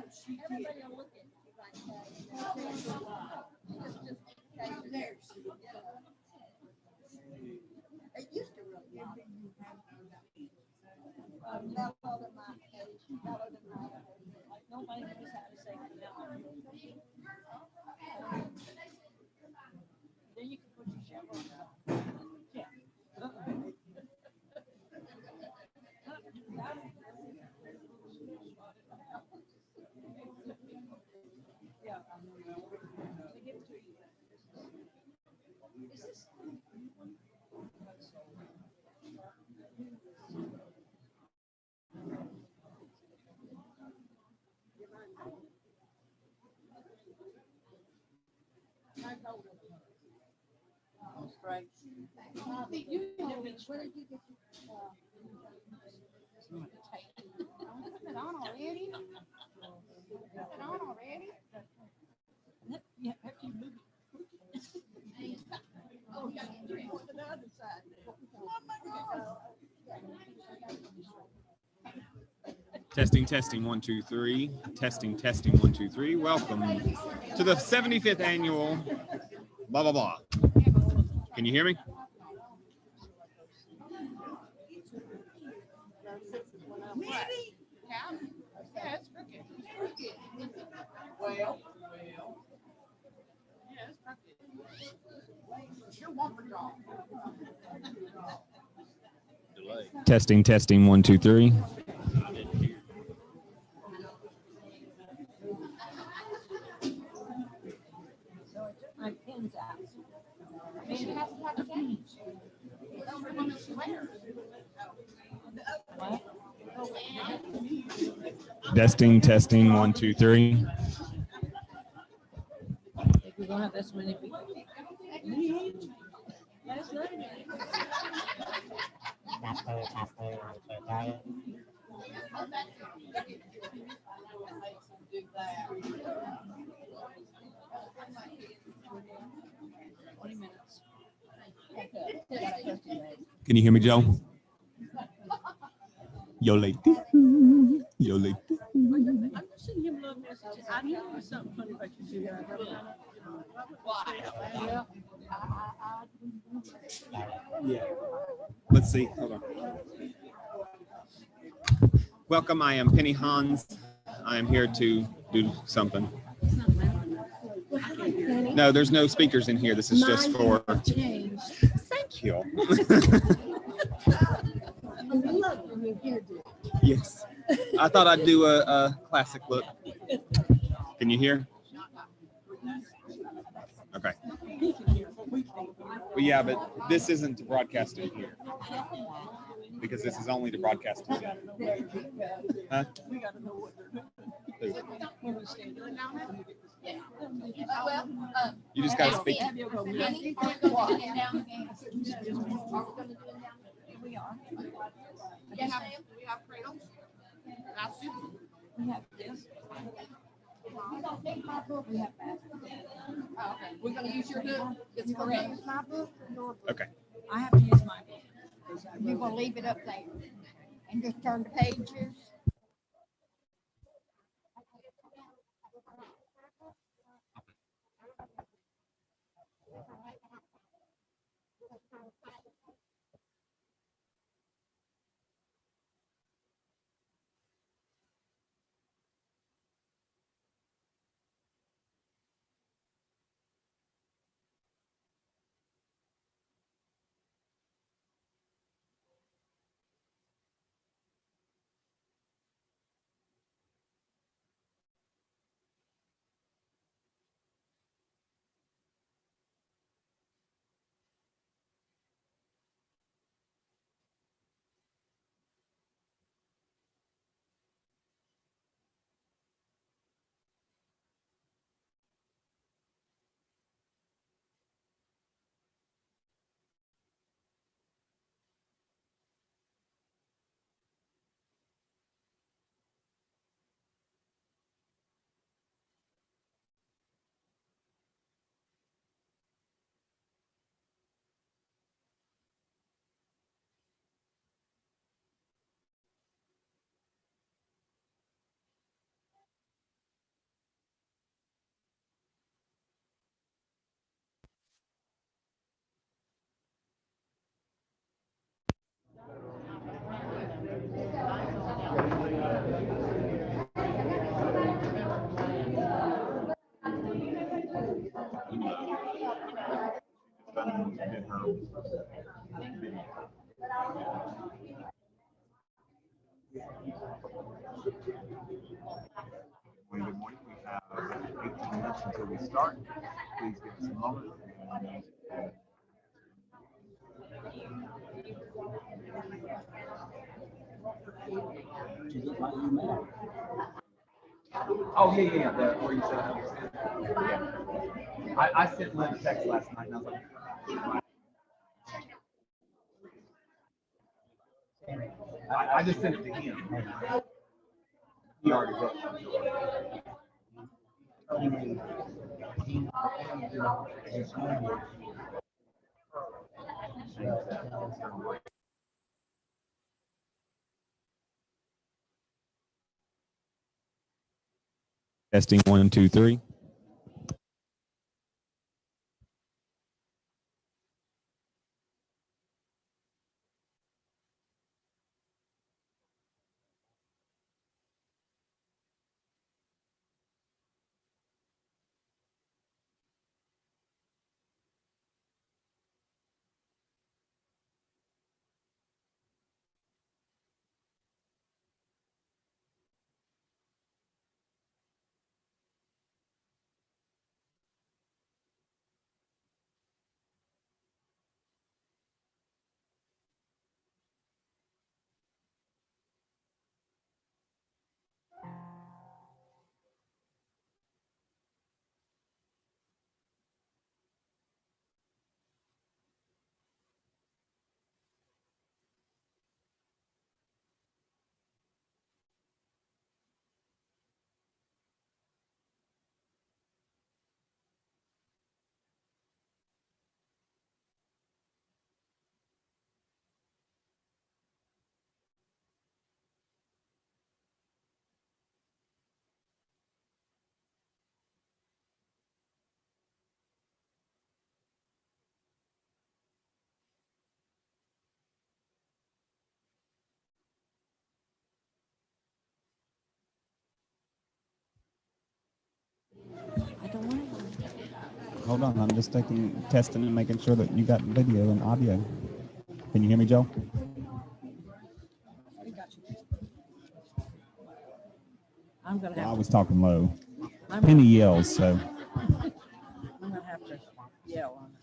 Everybody will look at you like that. It used to really be. Mellowed in my age, mellowed in my age. Like nobody knows how to say no. Then you can put your chevrons on. Yeah. Yeah. They give it to you. Is this? Right. Where did you get put it on already? Put it on already? Yeah, after you move it. Oh, yeah, you're on the other side. Testing, testing, 1, 2, 3. Testing, testing, 1, 2, 3. Welcome to the 75th annual blah, blah, blah. Can you hear me? Testing, testing, 1, 2, 3. My pin's out. She has to have a change. Testing, testing, 1, 2, 3. If you're gonna have this many people. That's not it. Can you hear me, Joe? Yo, late. Yo, late. I'm just seeing him love messages. I knew there was something funny about you two guys. Yeah. Let's see. Hold on. Welcome. I am Penny Hans. I am here to do something. No, there's no speakers in here. This is just for. Thank you. Yes. I thought I'd do a classic look. Can you hear? Okay. Well, yeah, but this isn't to broadcast in here. Because this is only to broadcast in here. Huh? You just got to speak. We are. We have crayons. We have this. We don't take my book. We have baskets. Oh, okay. We're going to use your book. It's correct. Use my book. Okay. I have to use my book. You're going to leave it up there and just turn the pages. Good morning. We have 18 minutes until we start. Please give us a moment. Oh, yeah. Where you said I sent Lynn a text last night and I was like, I just sent it to him. He already wrote it. Testing 1 2 3. Hold on, I'm just testing and making sure that you got video and audio. Can you hear me, Joe? I'm gonna Well, I have was talking low. I'm Penny yells, so. gonna have to yell on it.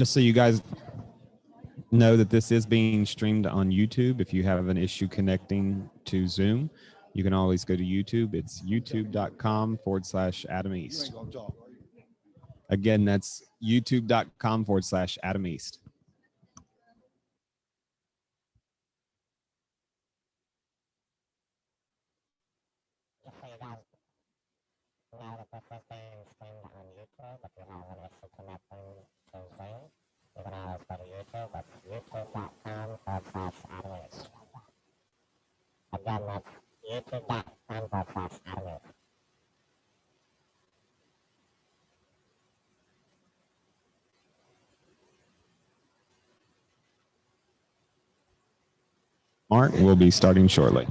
Just so you guys know that this is being streamed on YouTube. If you have an issue connecting to Zoom, you can always go to YouTube. It's youtube.com/Adam East. Again, that's youtube.com/Adam East. Now that this is being streamed on YouTube, if you have an issue connecting to Zoom, you can always go to YouTube. It's youtube.com/Adam East. Again, that's youtube.com/Adam East. Mark will be starting shortly.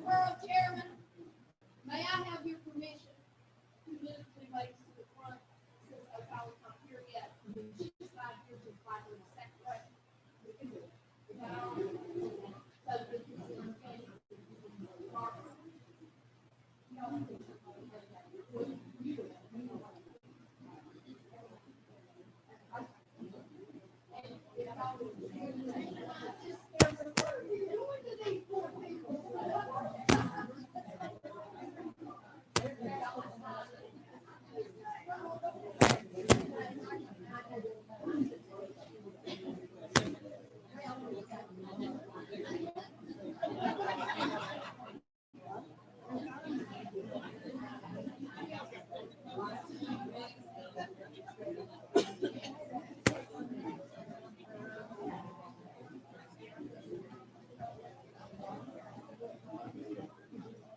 Borough Chairman, may I have your permission to move the ladies to the front since O'Fallon's not here yet? She's not here to fight with the secretary. We can do it. Is that all right? So this is okay.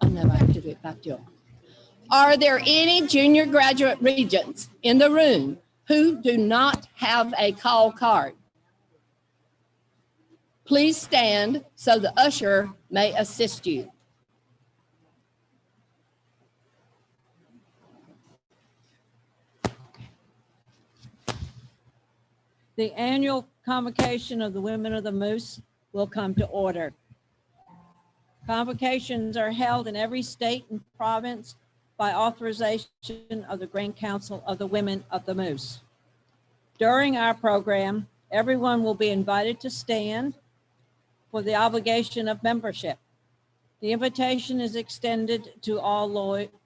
I know I have to do it back to you. Are there any junior graduate regents in the room who do not have a call card? Please stand so the usher may assist you. The annual convocation of the Women of the Moose will come to order. Convocations are held in every state and province by authorization of the Grand Council of the Women of the Moose. During our program, everyone will be invited to stand for the obligation of membership. The invitation is extended to all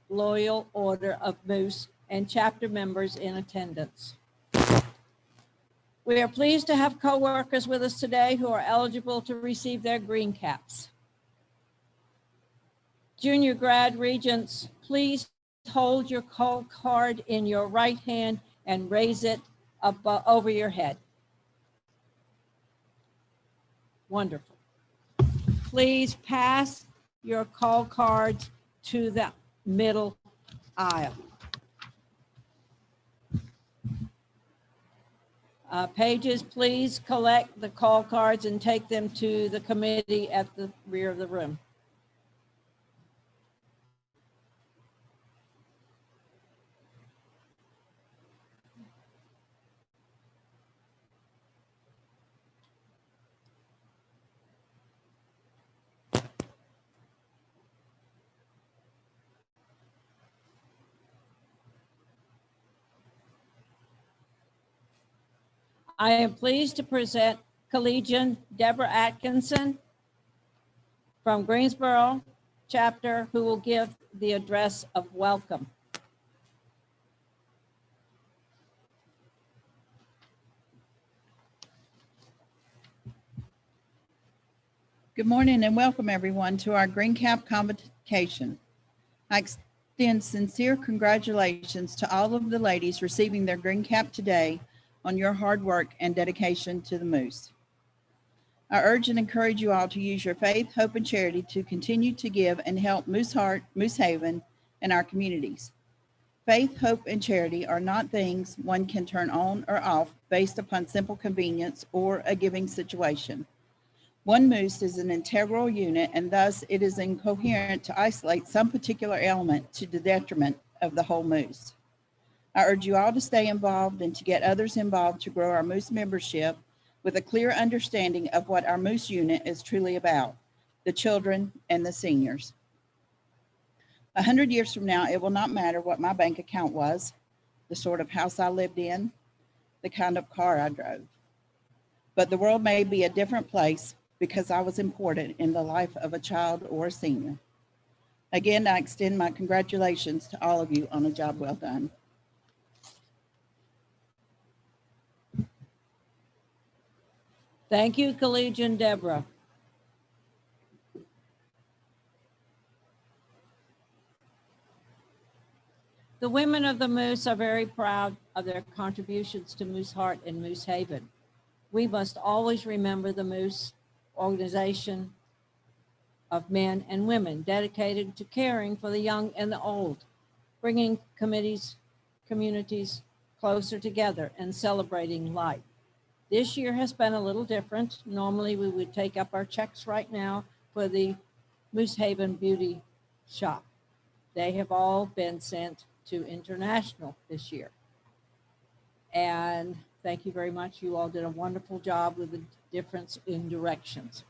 loyal order of Moose and chapter members in attendance. We are pleased to have co-workers with us today who are eligible to receive their green caps. Junior grad regents, please hold your call card in your right hand and raise it up over your head. Wonderful. Please pass your call cards to the middle aisle. Pages, please collect the call cards and take them to the committee at the rear of the room. I am pleased to present collegian Deborah Atkinson from Greensboro chapter, who will give the address of welcome. Good morning and welcome everyone to our Green Cap Convocation. I extend sincere congratulations to all of the ladies receiving their Green Cap today on your hard work and dedication to the Moose. I urge and encourage you all to use your faith, hope, and charity to continue to give and help Moose Heart, Moose Haven, and our communities. Faith, hope, and charity are not things one can turn on or off based upon simple convenience or a giving situation. One Moose is an integral unit, and thus it is incoherent to isolate some particular element to the detriment of the whole Moose. I urge you all to stay involved and to get others involved to grow our Moose membership with a clear understanding of what our Moose unit is truly about, the children and the seniors. 100 years from now, it will not matter what my bank account was, the sort of house I lived in, the kind of car I drove. But the world may be a different place because I was important in the life of a child or a senior. Again, I extend my congratulations to all of you on a job well done. Thank you, collegian Deborah. The women of the Moose are very proud of their contributions to Moose Heart and Moose Haven. We must always remember the Moose organization of men and women dedicated to caring for the young and the old, bringing communities closer together and celebrating life. This year has been a little different. Normally we would take up our checks right now for the Moose Haven Beauty Shop. They have all been sent to International this year. And thank you very much. You all did a wonderful job with the difference in directions.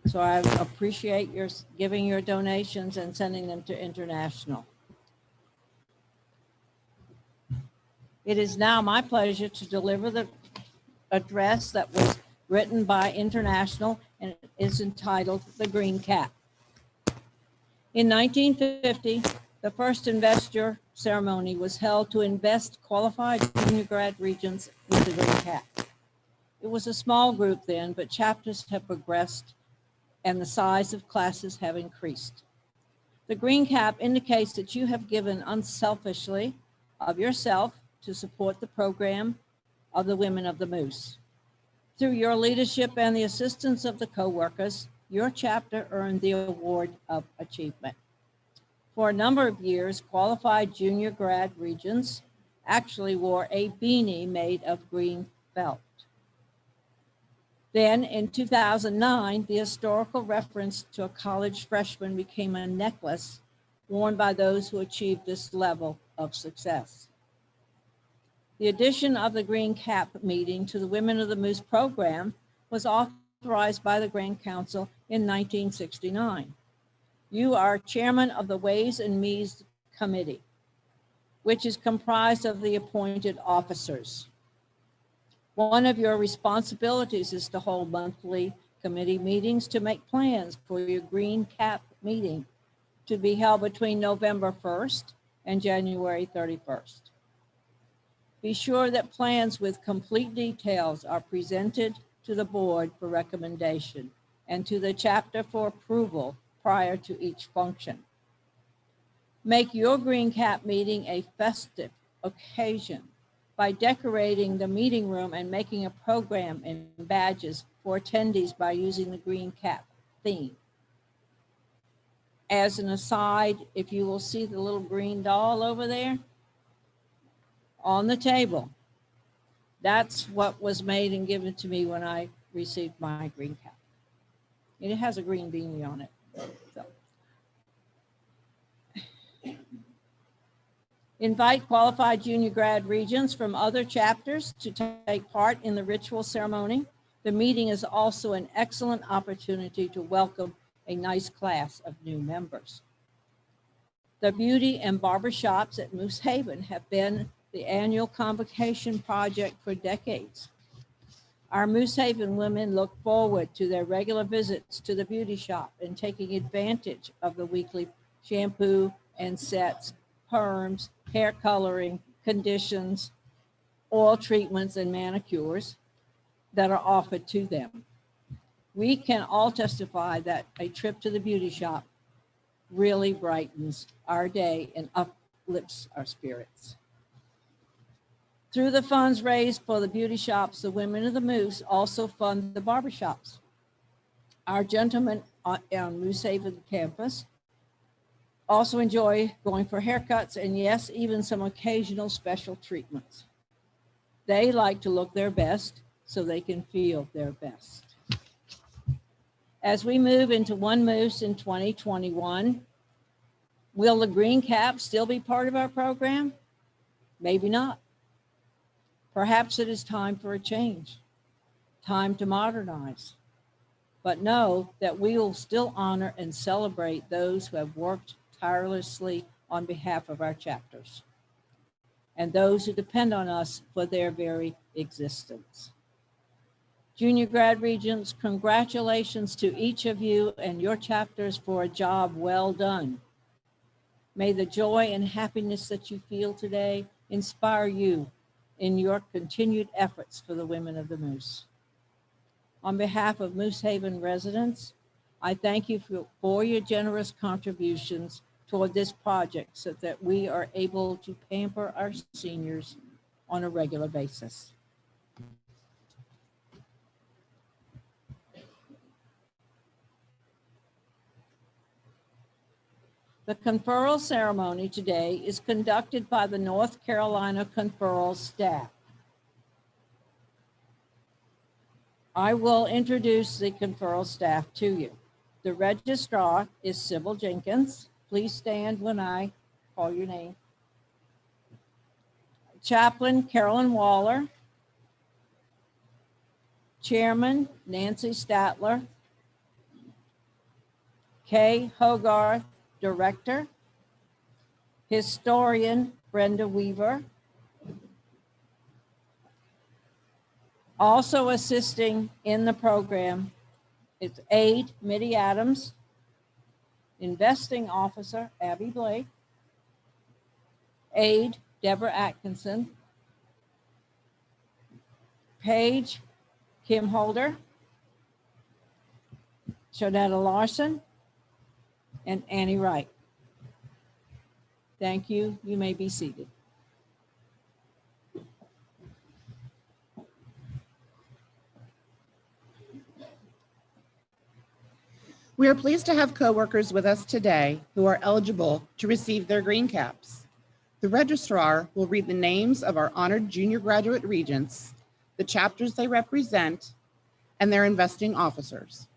So I appreciate your giving your donations and sending them to International. It is now my pleasure to deliver the address that was written by International and it is entitled The Green Cap. In 1950, the first investiture ceremony was held to invest qualified junior grad regents with the Green Cap. It was a small group then, but chapters have progressed and the size of classes have increased. The Green Cap indicates that you have given unselfishly of yourself to support the program of the women of the Moose. Through your leadership and the assistance of the co-workers, your chapter earned the Award of Achievement. For a number of years, qualified junior grad regents actually wore a beanie made of green felt. Then in 2009, the historical reference to a college freshman became a necklace worn by those who achieved this level of success. The addition of the Green Cap meeting to the Women of the Moose program was authorized by the Grand Council in 1969. You are chairman of the Ways and Means Committee, which is comprised of the appointed officers. One of your responsibilities is to hold monthly committee meetings to make plans for your Green Cap meeting to be held between November 1st and January 31st. Be sure that plans with complete details are presented to the board for recommendation and to the chapter for approval prior to each function. Make your Green Cap meeting a festive occasion by decorating the meeting room and making a program and badges for attendees by using the green cap theme. As an aside, if you will see the little green doll over there on the table, that's what was made and given to me when I received my green cap. And it has a green beanie on it. So. Invite qualified junior grad regents from other chapters to take part in the ritual ceremony. The meeting is also an excellent opportunity to welcome a nice class of new members. The beauty and barber shops at Moose Haven have been the annual convocation project for decades. Our Moose Haven women look forward to their regular visits to the beauty shop and taking advantage of the weekly shampoo and sets, perms, hair coloring, conditions, oil treatments, and manicures that are offered to them. We can all testify that a trip to the beauty shop really brightens our day and uplifts our spirits. Through the funds raised for the beauty shops, the women of the Moose also fund the barbershops. Our gentlemen on Moose Haven campus also enjoy going for haircuts and yes, even some occasional special treatments. They like to look their best so they can feel their best. As we move into One Moose in 2021, will the green cap still be part of our program? Maybe not. Perhaps it is time for a change, time to modernize. But know that we will still honor and celebrate those who have worked tirelessly on behalf of our chapters and those who depend on us for their very existence. Junior grad regents, congratulations to each of you and your chapters for a job well done. May the joy and happiness that you feel today inspire you in your continued efforts for the women of the Moose. On behalf of Moose Haven residents, I thank you for your generous contributions toward this project so that we are able to pamper our seniors on a regular basis. The conferral ceremony today is conducted by the North Carolina conferral staff. I will introduce the conferral staff to you. The registrar is Sybil Jenkins. Please stand when I call your name. Chaplain Carolyn Waller. Chairman Nancy Statler. Kay Hogarth, Director. Historian Brenda Weaver. Also assisting in the program is Aide Mitty Adams, Investing Officer Abby Blake, Aide Deborah Atkinson, Paige Kim Holder, Shanita Larson, and Annie Wright. Thank you. You may be seated. We are pleased to have coworkers with us today who are eligible to receive their green caps. The registrar will read the names of our honored junior graduate regents, the chapters they represent, and their investing officers.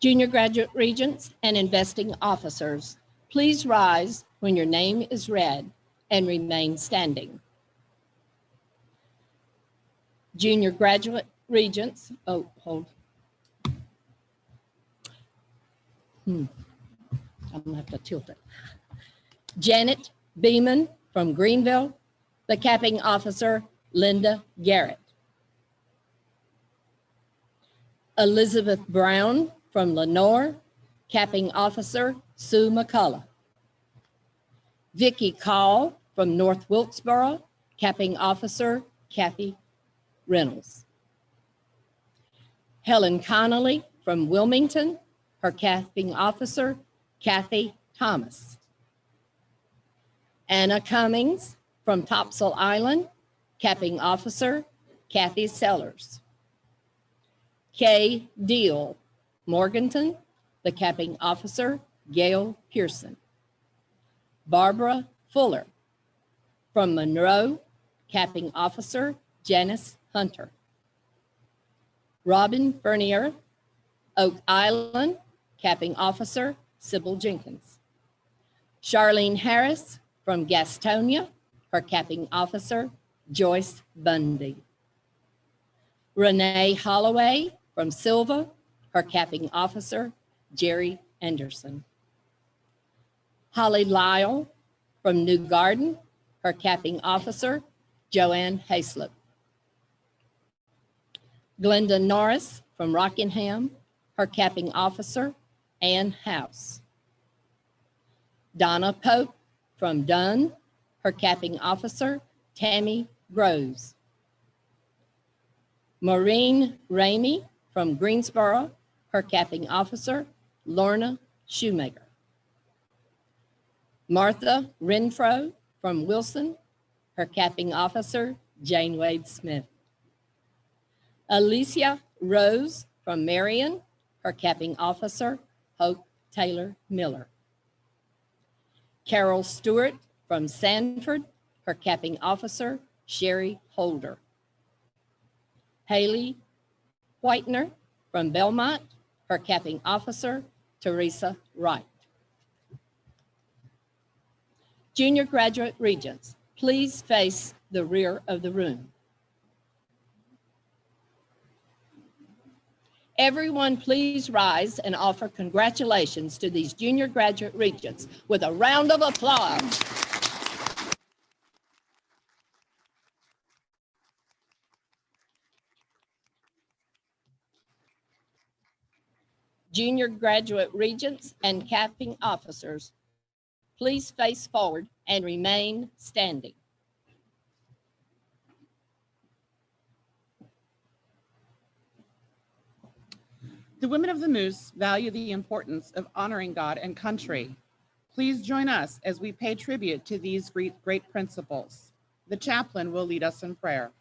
Junior graduate regents and investing officers, please rise when your name is read and remain standing. Junior graduate regents, I'm gonna have to tilt it. Janet Beeman from Greenville, the capping officer, Linda Garrett. Elizabeth Brown from Lenore, capping officer, Sue McCullough. Vicki Call from North Wilkesboro, Capping Officer Kathy Reynolds. Helen Connolly from Wilmington, her Capping Officer Kathy Thomas. Anna Cummings from Topsail Island, Capping Officer Kathy Sellers. Kay Deal, Morganton, the Capping Officer Gail Pearson. Barbara Fuller from Monroe, Capping Officer Janice Hunter. Robin Bernier, Oak Island, Capping Officer Sybil Jenkins. Charlene Harris from Gastonia, her Capping Officer Joyce Bundy. Renee Holloway from Silva, her Capping Officer Jerry Anderson. Holly Lyle from New Garden, her Capping Officer Joanne Hayslip. Glenda Norris from Rockingham, her Capping Officer Ann House. Donna Pope from Dunn, her Capping Officer Tammy Groves. Maureen Ramey from Greensboro, her Capping Officer Lorna Shoemaker. Martha Renfro from Wilson, her Capping Officer Jane Wade Smith. Alicia Rose from Marion, her Capping Officer Hope Taylor Miller. Carol Stewart from Sanford, her Capping Officer Sherry Holder. Haley Whitener from Belmont, her Capping Officer Teresa Wright. Junior graduate regents, please face the rear of the room. Everyone please rise and offer congratulations to these junior graduate regents with a round of applause. Junior graduate regents and capping officers, please face forward and remain standing. The women of the Moose value the importance of honoring God and country. Please join us as we pay tribute to these great principles. The chaplain will lead us in prayer.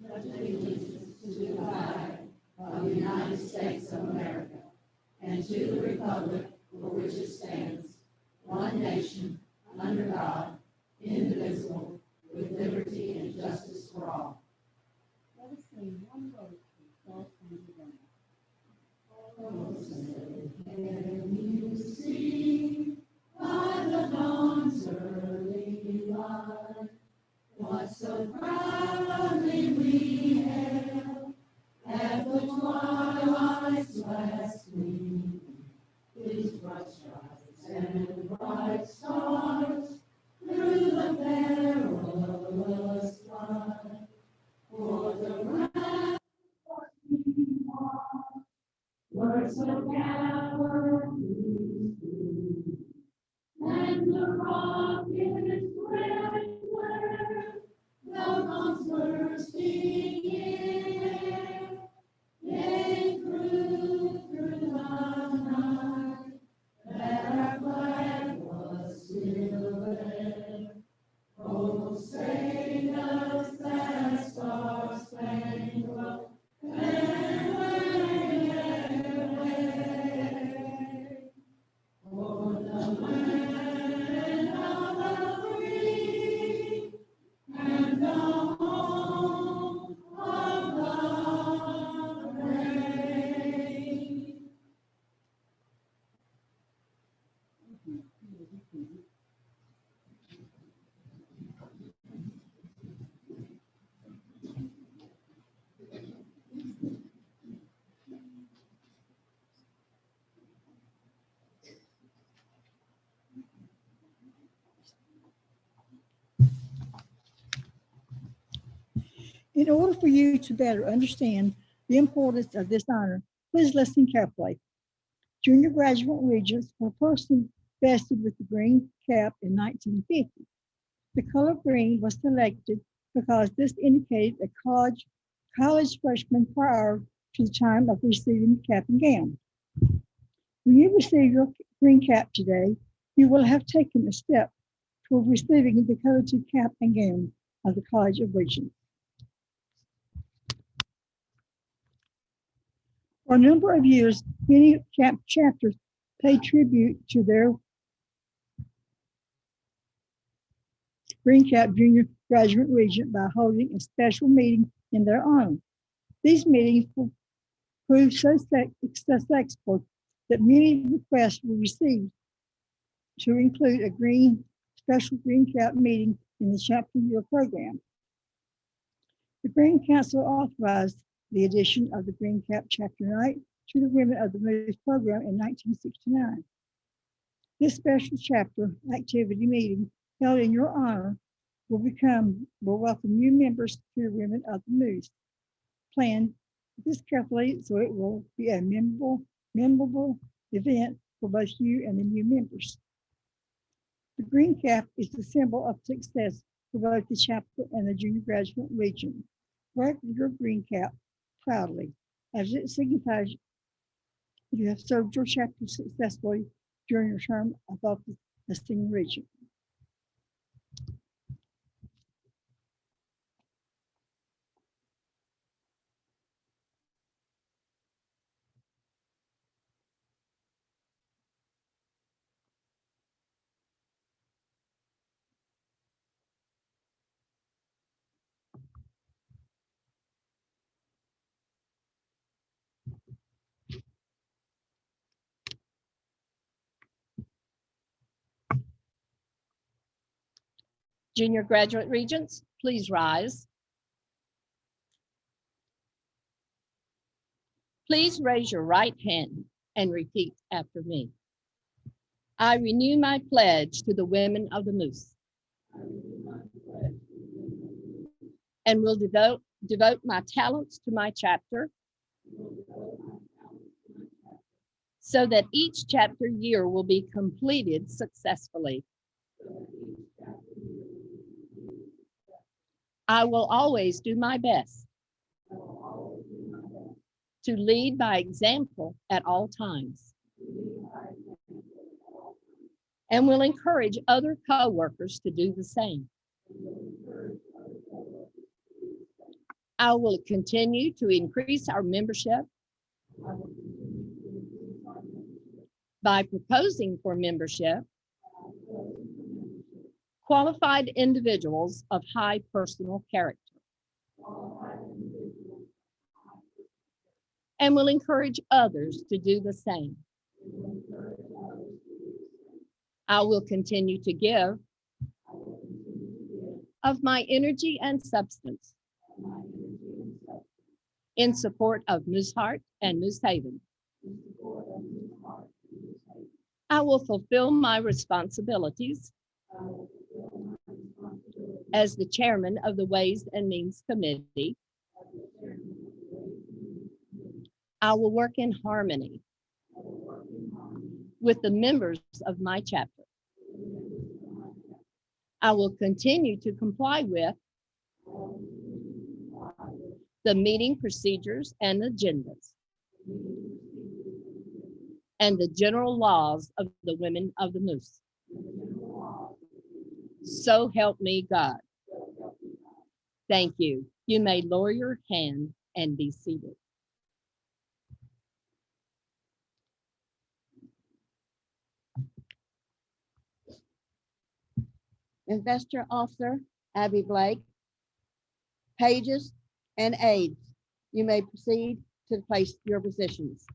Allegiance to the flag of the United States of America and to the republic for which it stands, one nation, under God, indivisible, with liberty and justice for all. Let us sing one verse from Can you see by the dawn's early light what so proudly we hailed at the twilight's last gleam? His bright stripes and bright stars through the perilous fight, for the wrath words of gallantry, and the rocket's red glare, the bombs bursting in air, yea, through the night, that our flag was still there. Oh, say does that star-spangled for the land of the free and the home of the In order for you to better understand the importance of this honor, please listen carefully. Junior graduate regents were first invested with the green cap in 1950. The color green was selected because this indicated a college freshman prior to the time of receiving the cap and gown. When you receive your green cap today, you will have taken a step toward receiving the coveted cap and gown of the College of Regents. For a number of years, many cap chapters paid tribute to their Green Cap Junior Graduate Regent by holding a special meeting in their honor. These meetings proved so successful that many requests were received to include a special Green Cap meeting in the chapter year program. The Green Council authorized the addition of the Green Cap Chapter Night to the Women of the Moose program in 1969. This special chapter activity meeting held in your honor will welcome new members to the Women of the Moose. Plan this carefully so it will be a memorable event for both you and the new members. The Green Cap is the symbol of success for both the chapter and the junior graduate region. Wear your Green Cap proudly, as it signifies you have served your chapter successfully during your term above the esteemed regent. Junior graduate regents, please rise. Please raise your right hand and repeat after me. I renew my pledge to the Women of the Moose and will devote my talents to my chapter so that each chapter year will be completed successfully. I will always do my best to lead by example at all times and will encourage other co-workers to do the same. I will continue to increase our membership by proposing for membership qualified individuals of high personal character, and will encourage others to do the same. I will continue to give of my energy and substance in support of Moose Heart and Moose Haven. I will fulfill my responsibilities as the chairman of the Ways and Means Committee. I will work in harmony with the members of my chapter. I will continue to comply with the meeting procedures and agendas and the general laws of the Women of the Moose. So help me God. Thank you. You may lower your hand and be seated. Investor Officer Abby Blake, pages and aides, you may proceed to place your positions.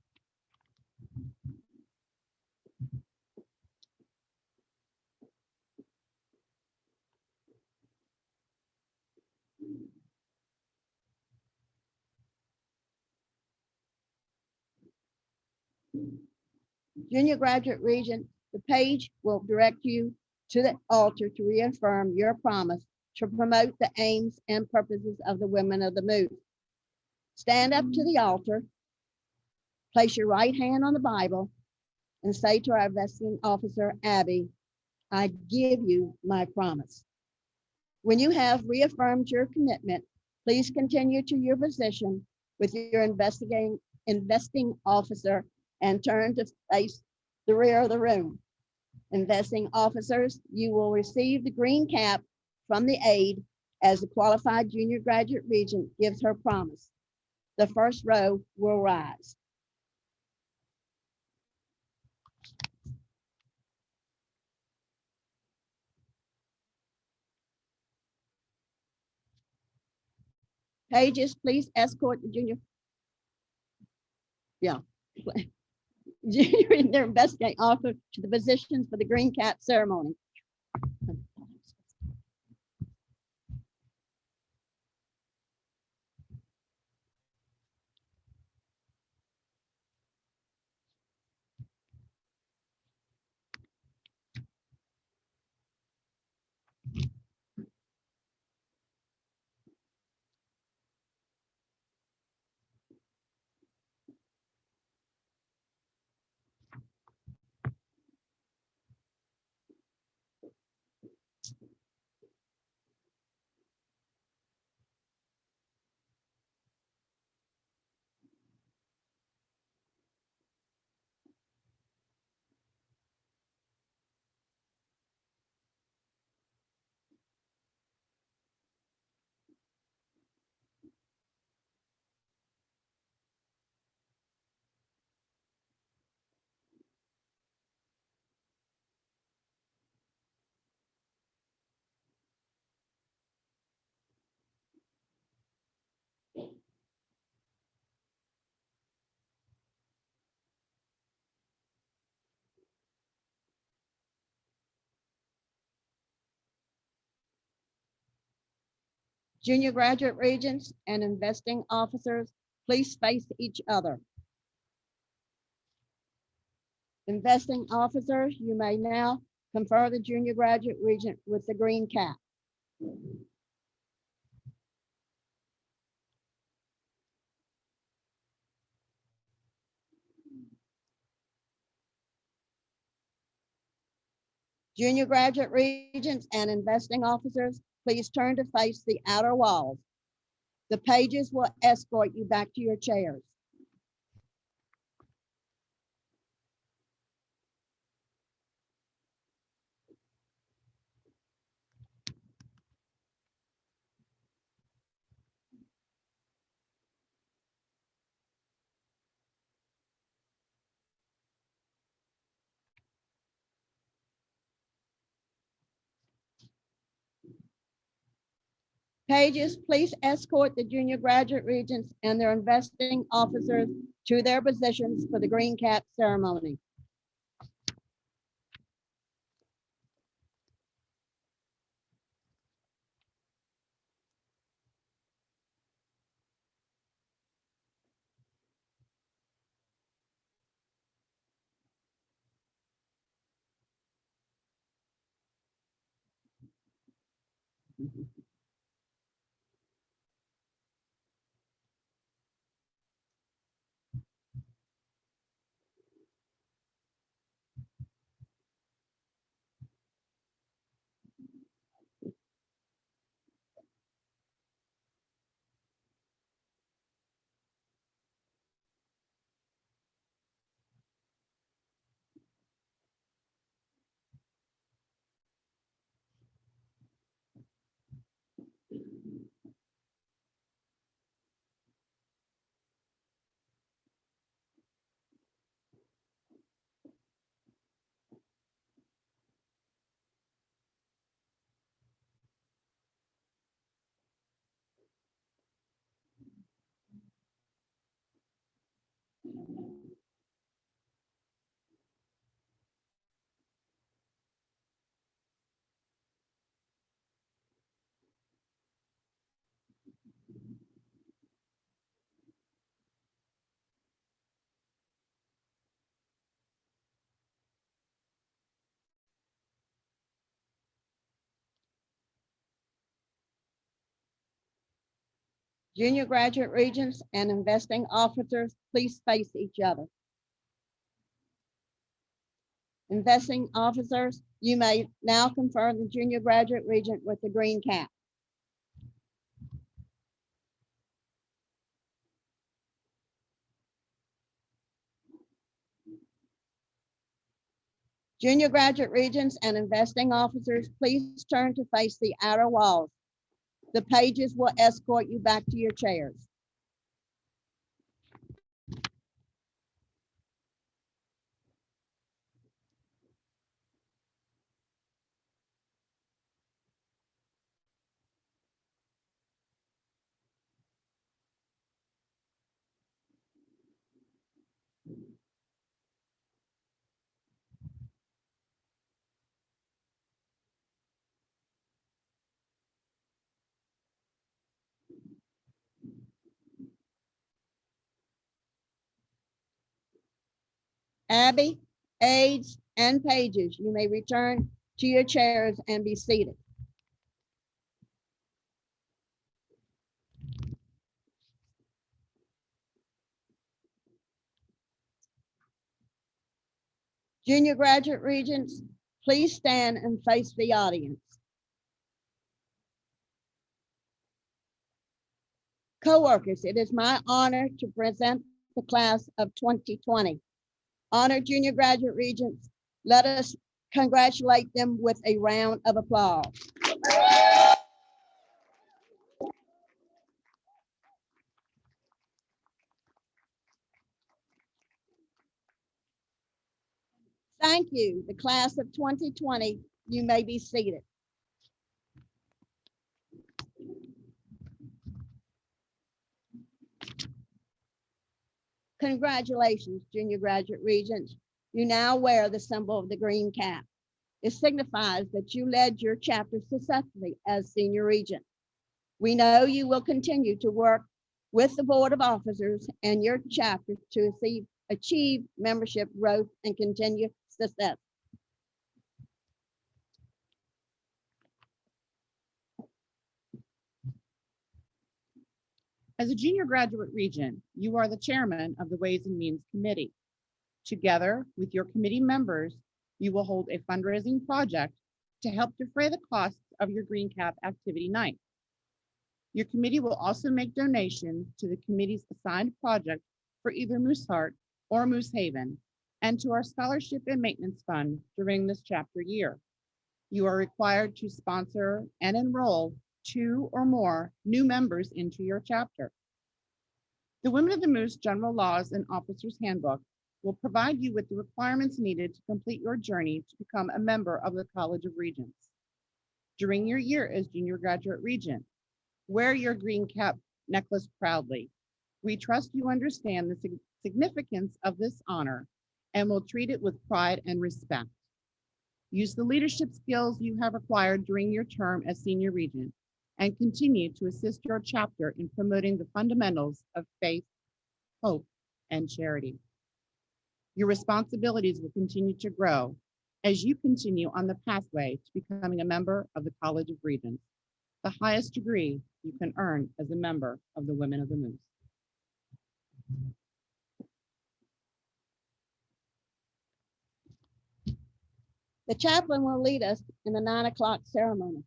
Junior graduate Regent, the page will direct you to the altar to reaffirm your promise to promote the aims and purposes of the Women of the Moose. Stand up to the altar, place your right hand on the Bible, and say to our investing officer, Abby, I give you my promise. When you have reaffirmed your commitment, please continue to your position with your investing officer and turn to face the rear of the room. Investing officers, you will receive the green cap from the aide as the qualified junior graduate regent gives her promise. The first row will rise. Pages, please escort the junior. Yeah. Junior and their investigating officer to the positions for the green cap ceremony. Junior graduate regents and investing officers, please face each other. Investing officers, you may now confer the junior graduate regent with the green cap. Junior graduate regents and investing officers, please turn to face the outer walls. The pages will escort you back to your chairs. Pages, please escort the junior graduate regents and their investing officers to their positions for the green cap ceremony. Junior graduate regents and investing officers, please face each other. Investing officers, you may now confer the junior graduate regent with the green cap. Junior graduate regents and investing officers, please turn to face the outer walls. The pages will escort you back to your chairs. Abby, aides, and pages, you may return to your chairs and be seated. Junior graduate regents, please stand and face the audience. Co-workers, it is my honor to present the class of 2020. Honored junior graduate regents, let us congratulate them with a round of applause. Thank you. The class of 2020, you may be seated. Congratulations, junior graduate regents. You now wear the symbol of the green cap. It signifies that you led your chapter successfully as senior regent. We know you will continue to work with the board of officers and your chapter to achieve membership growth and continue success. As a junior graduate regent, you are the chairman of the Ways and Means Committee. Together with your committee members, you will hold a fundraising project to help defray the costs of your Green Cap activity night. Your committee will also make donations to the committee's assigned project for either Moose Heart or Moose Haven, and to our scholarship and maintenance fund during this chapter year. You are required to sponsor and enroll 2 or more new members into your chapter. The Women of the Moose General Laws and Officers Handbook will provide you with the requirements needed to complete your journey to become a member of the College of Regents. During your year as junior graduate regent, wear your green cap necklace proudly. We trust you understand the significance of this honor and will treat it with pride and respect. Use the leadership skills you have acquired during your term as senior regent and continue to assist your chapter in promoting the fundamentals of faith, hope, and charity. Your responsibilities will continue to grow as you continue on the pathway to becoming a member of the College of Regents, the highest degree you can earn as a member of the Women of the Moose. The chaplain will lead us in the 9 o'clock ceremony.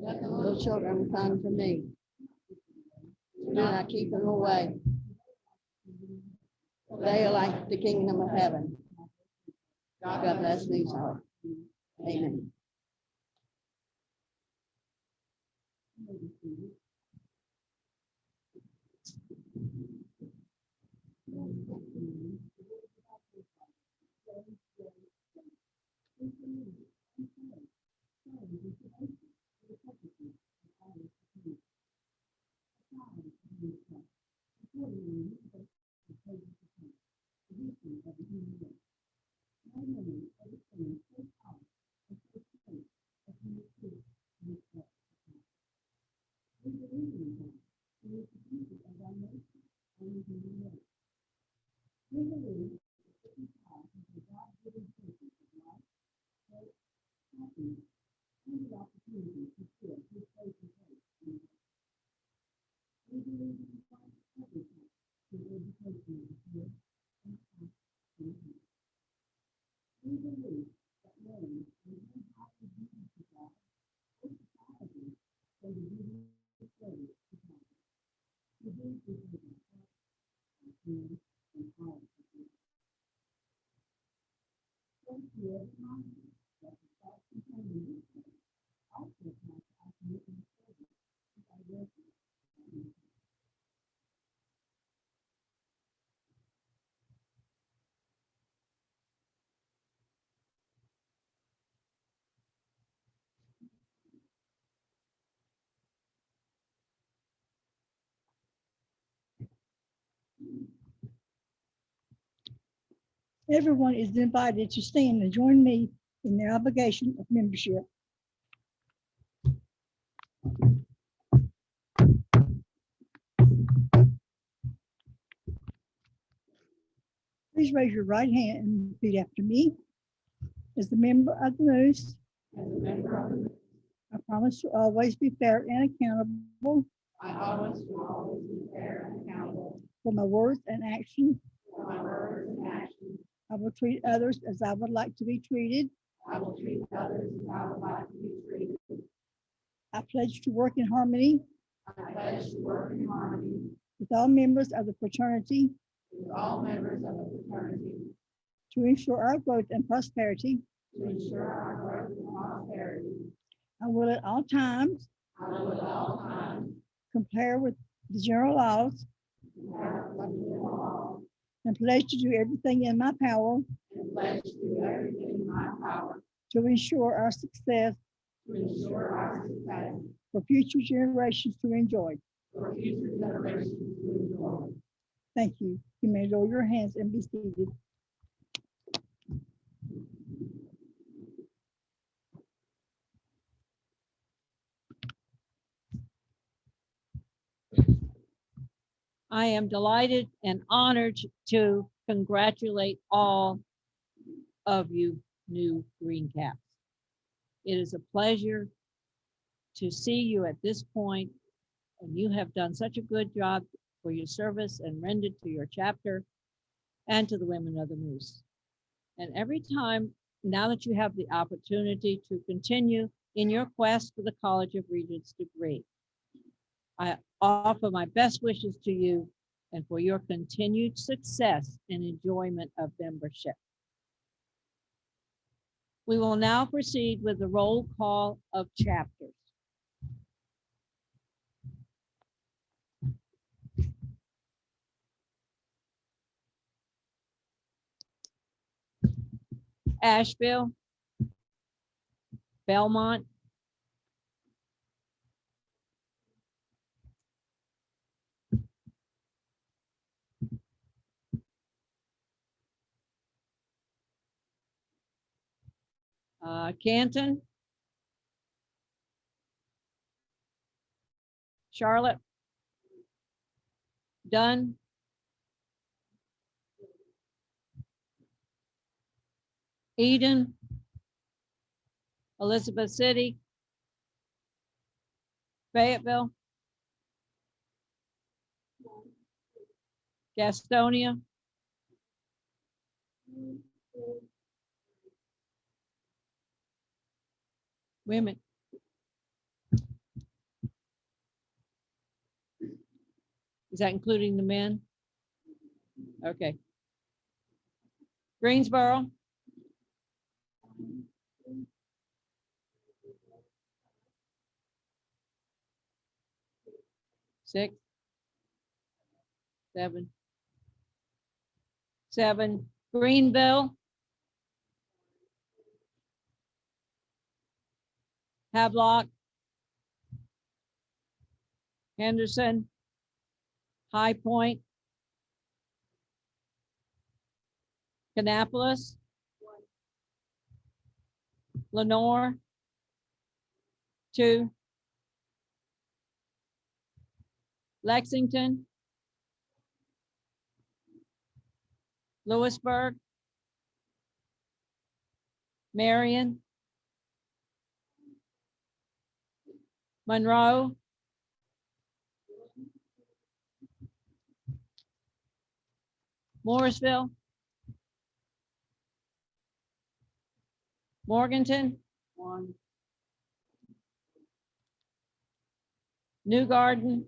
Let the little children come to me. Do not keep them away. They are like the kingdom of heaven. God bless me, heart. Amen. Everyone is invited to stand and join me in the obligation of membership. Please raise your right hand and repeat after me. As a member of the Moose, I promise to always be fair and accountable I always will always be fair and accountable for my words and actions. for my words and actions. I will treat others as I would like to be treated. I will treat others as I would like to be treated. I pledge to work in harmony I pledge to work in harmony with all members of the fraternity with all members of the fraternity to ensure our growth and prosperity. to ensure our growth and prosperity. I will at all times I will at all times comply with the general laws have law and pledge to do everything in my power and pledge to do everything in my power to ensure our success to ensure our success for future generations to enjoy. for future generations to enjoy. Thank you. You may lower your hands and be seated. I am delighted and honored to congratulate all of you new Green Caps. It is a pleasure to see you at this point, and you have done such a good job for your service and rendered to your chapter and to the women of the Moose. And every time, now that you have the opportunity to continue in your quest for the College of Regents degree, I offer my best wishes to you and for your continued success and enjoyment of membership. We will now proceed with the roll call of chapters. Asheville, Belmont, Canton, Charlotte, Dunn, Eden, Elizabeth City, Fayetteville, Gastonia, wait a minute. Is that including the men? Okay. Greensboro, six, seven. Greenville, Havelock, Henderson, High Point, Kannapolis, Lenore, 2, Lexington, Lewisburg, Marion, Monroe, Morrisville, Morganton, New Garden,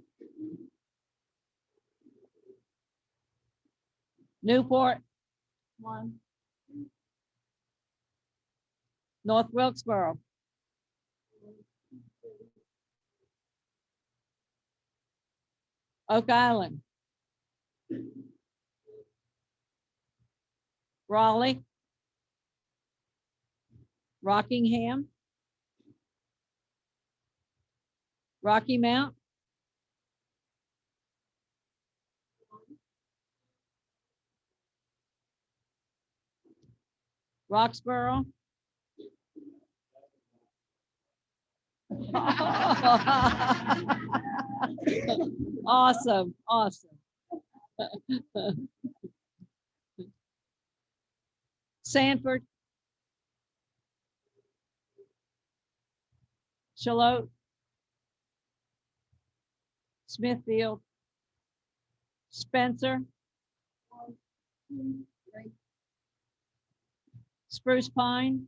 Newport, North Wilkesboro, Oak Island, Raleigh, Rockingham, Rocky Mount, Roxborough, awesome, awesome. Sanford, Charlotte, Smithfield, Spencer, Spruce Pine,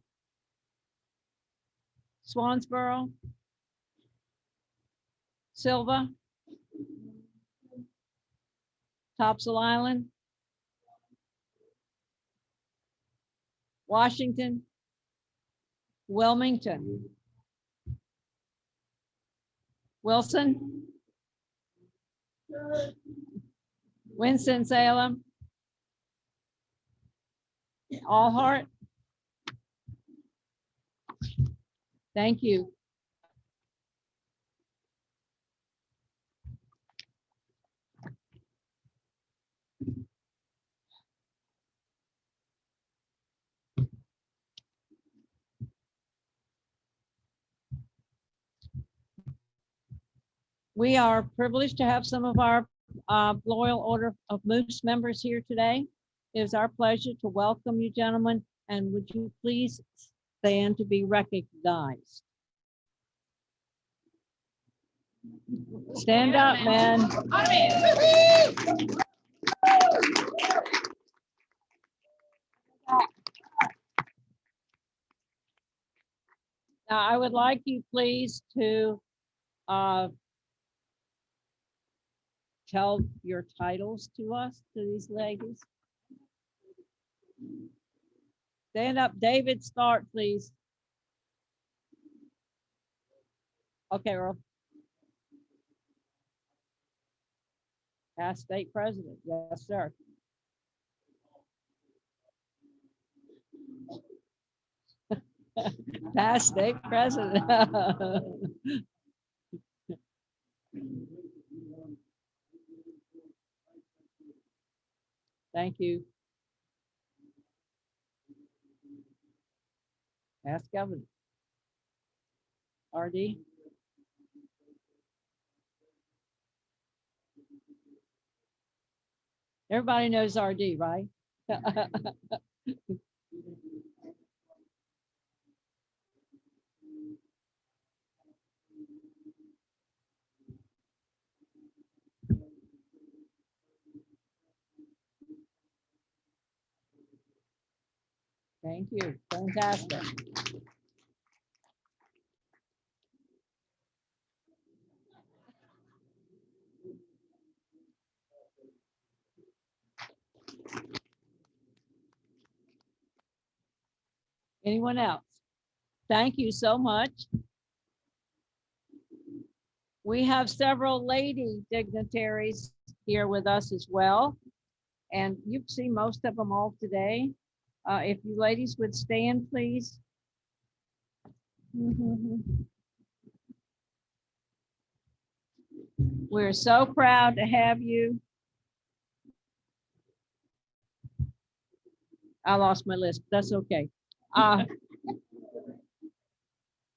Swansboro, Silva, Topsail Island, Washington, Wilmington, Wilson, Winston-Salem, Allhart. Thank you. We are privileged to have some of our Loyal Order of Moose members here today. It is our pleasure to welcome you, gentlemen, and would you please stand to be recognized? Stand up, man. Now, I would like you please to tell your titles to us, to these ladies. Stand up, David, start, please. Okay, Earl. Past state president, yes, sir. Past state president. Thank you. Past governor. RD. Everybody knows RD, right? Thank you. Fantastic. Anyone else? Thank you so much. We have several lady dignitaries here with us as well. And you've seen most of them all today. If you ladies would stand, please. We're so proud to have you. I lost my list. That's okay.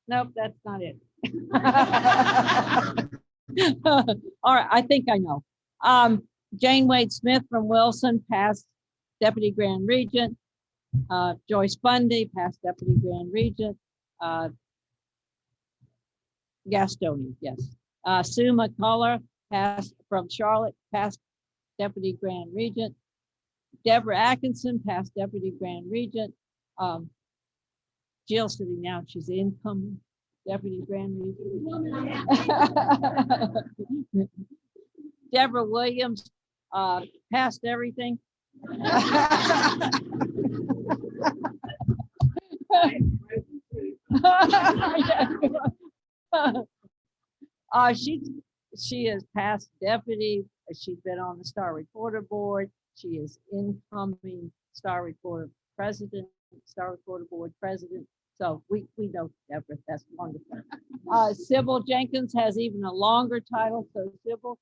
Nope, that's not it. All right, I think I know. Jane Wade Smith from Wilson, past Deputy Grand Regent. Joyce Bundy, past Deputy Grand Regent. Gastonia, yes. Sue McCullough, past from Charlotte, past Deputy Grand Regent. Deborah Atkinson, past Deputy Grand Regent. Jill sitting now, she's incoming Deputy Grand Regent. Deborah Williams, past everything. She is past deputy. She's been on the Star Reporter Board. She is incoming Star Reporter President, Star Reporter Board President. So we know Deborah. That's wonderful. Sybil Jenkins has even a longer title. So Sybil.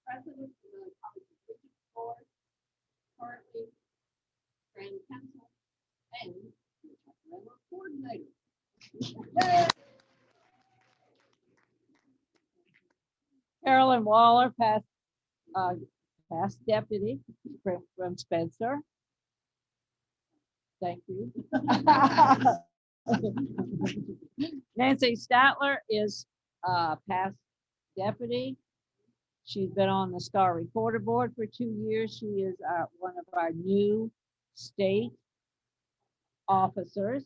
President of the Convocation Board, currently Grand Council, and member coordinator. Carolyn Waller, past deputy from Spencer. Thank you. Nancy Statler is past deputy. She's been on the Star Reporter Board for 2 years. She is one of our new state officers.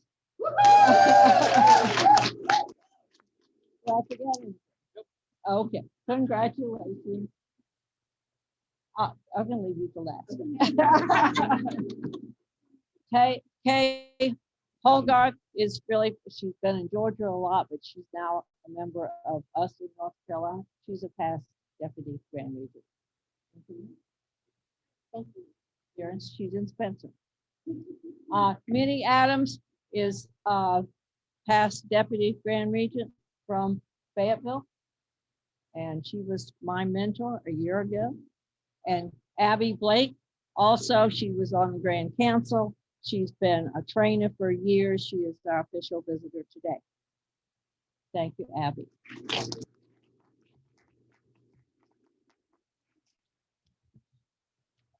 Okay, congratulations. I'm gonna leave you for last. Kay Holgarth is really, she's been in Georgia a lot, but she's now a member of us in North Carolina. She's a past Deputy Grand Regent. Thank you. She's in Spencer. Minnie Adams is past Deputy Grand Regent from Fayetteville. And she was my mentor a year ago. And Abby Blake, also, she was on the Grand Council. She's been a trainer for years. She is our official visitor today. Thank you, Abby.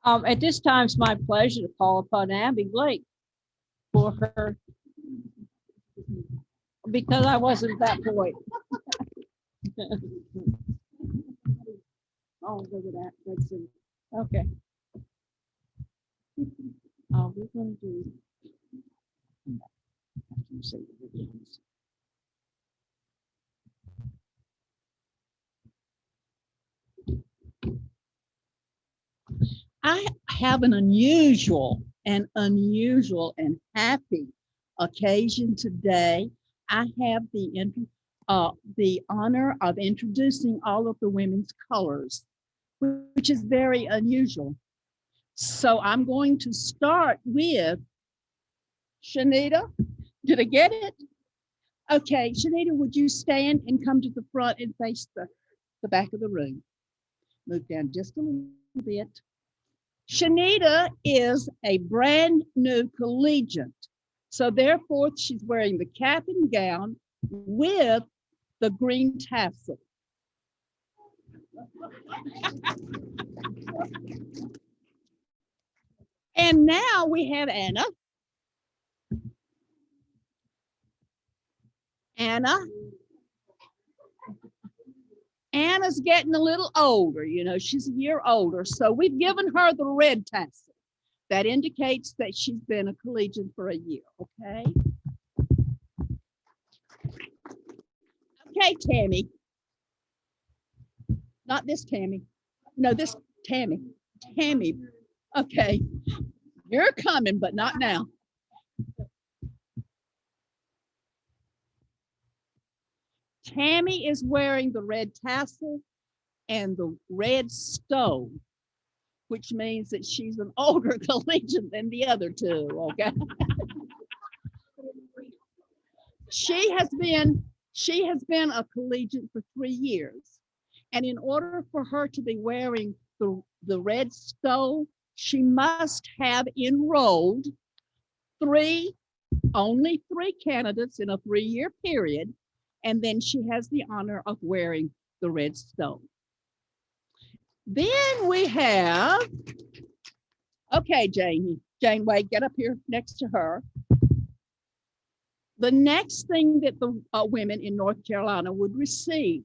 At this time, it's my pleasure to call upon Abby Blake for her, because I wasn't that point. Oh, look at that. That's it. Okay. We're going to do. I have an unusual and happy occasion today. I have the honor of introducing all of the women's colors, which is very unusual. So I'm going to start with Shanita. Did I get it? Okay, Shanita, would you stand and come to the front and face the back of the room? Move down just a little bit. Shanita is a brand new collegiate. So therefore, she's wearing the cap and gown with the green tassel. And now we have Anna. Anna's getting a little older, you know, she's a year older. So we've given her the red tassel. That indicates that she's been a collegian for a year, okay? Okay, Tammy. Not this Tammy. No, this Tammy. Tammy. Okay. You're coming, but not now. Tammy is wearing the red tassel and the red stole, which means that she's an older collegian than the other two, okay? She has been a collegian for 3 years. And in order for her to be wearing the red stole, she must have enrolled only three candidates in a 3-year period. And then she has the honor of wearing the red stole. Then we have, okay, Jane Wade, get up here next to her. The next thing that the women in North Carolina would receive.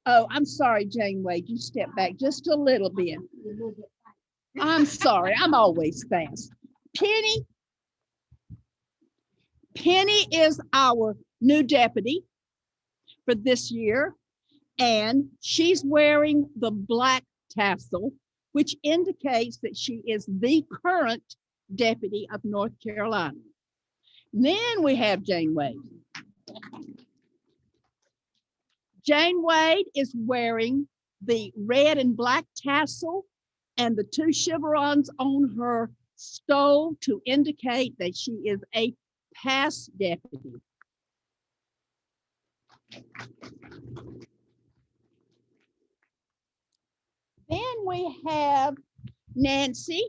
Oh, I'm sorry, Jane Wade, you step back just a little bit. I'm sorry, I'm always fast. Penny is our new deputy for this year, and she's wearing the black tassel, which indicates that she is the current deputy of North Carolina. Then we have Jane Wade. Jane Wade is wearing the red and black tassel and the two chevrons on her stole to indicate that she is a past deputy. Then we have Nancy.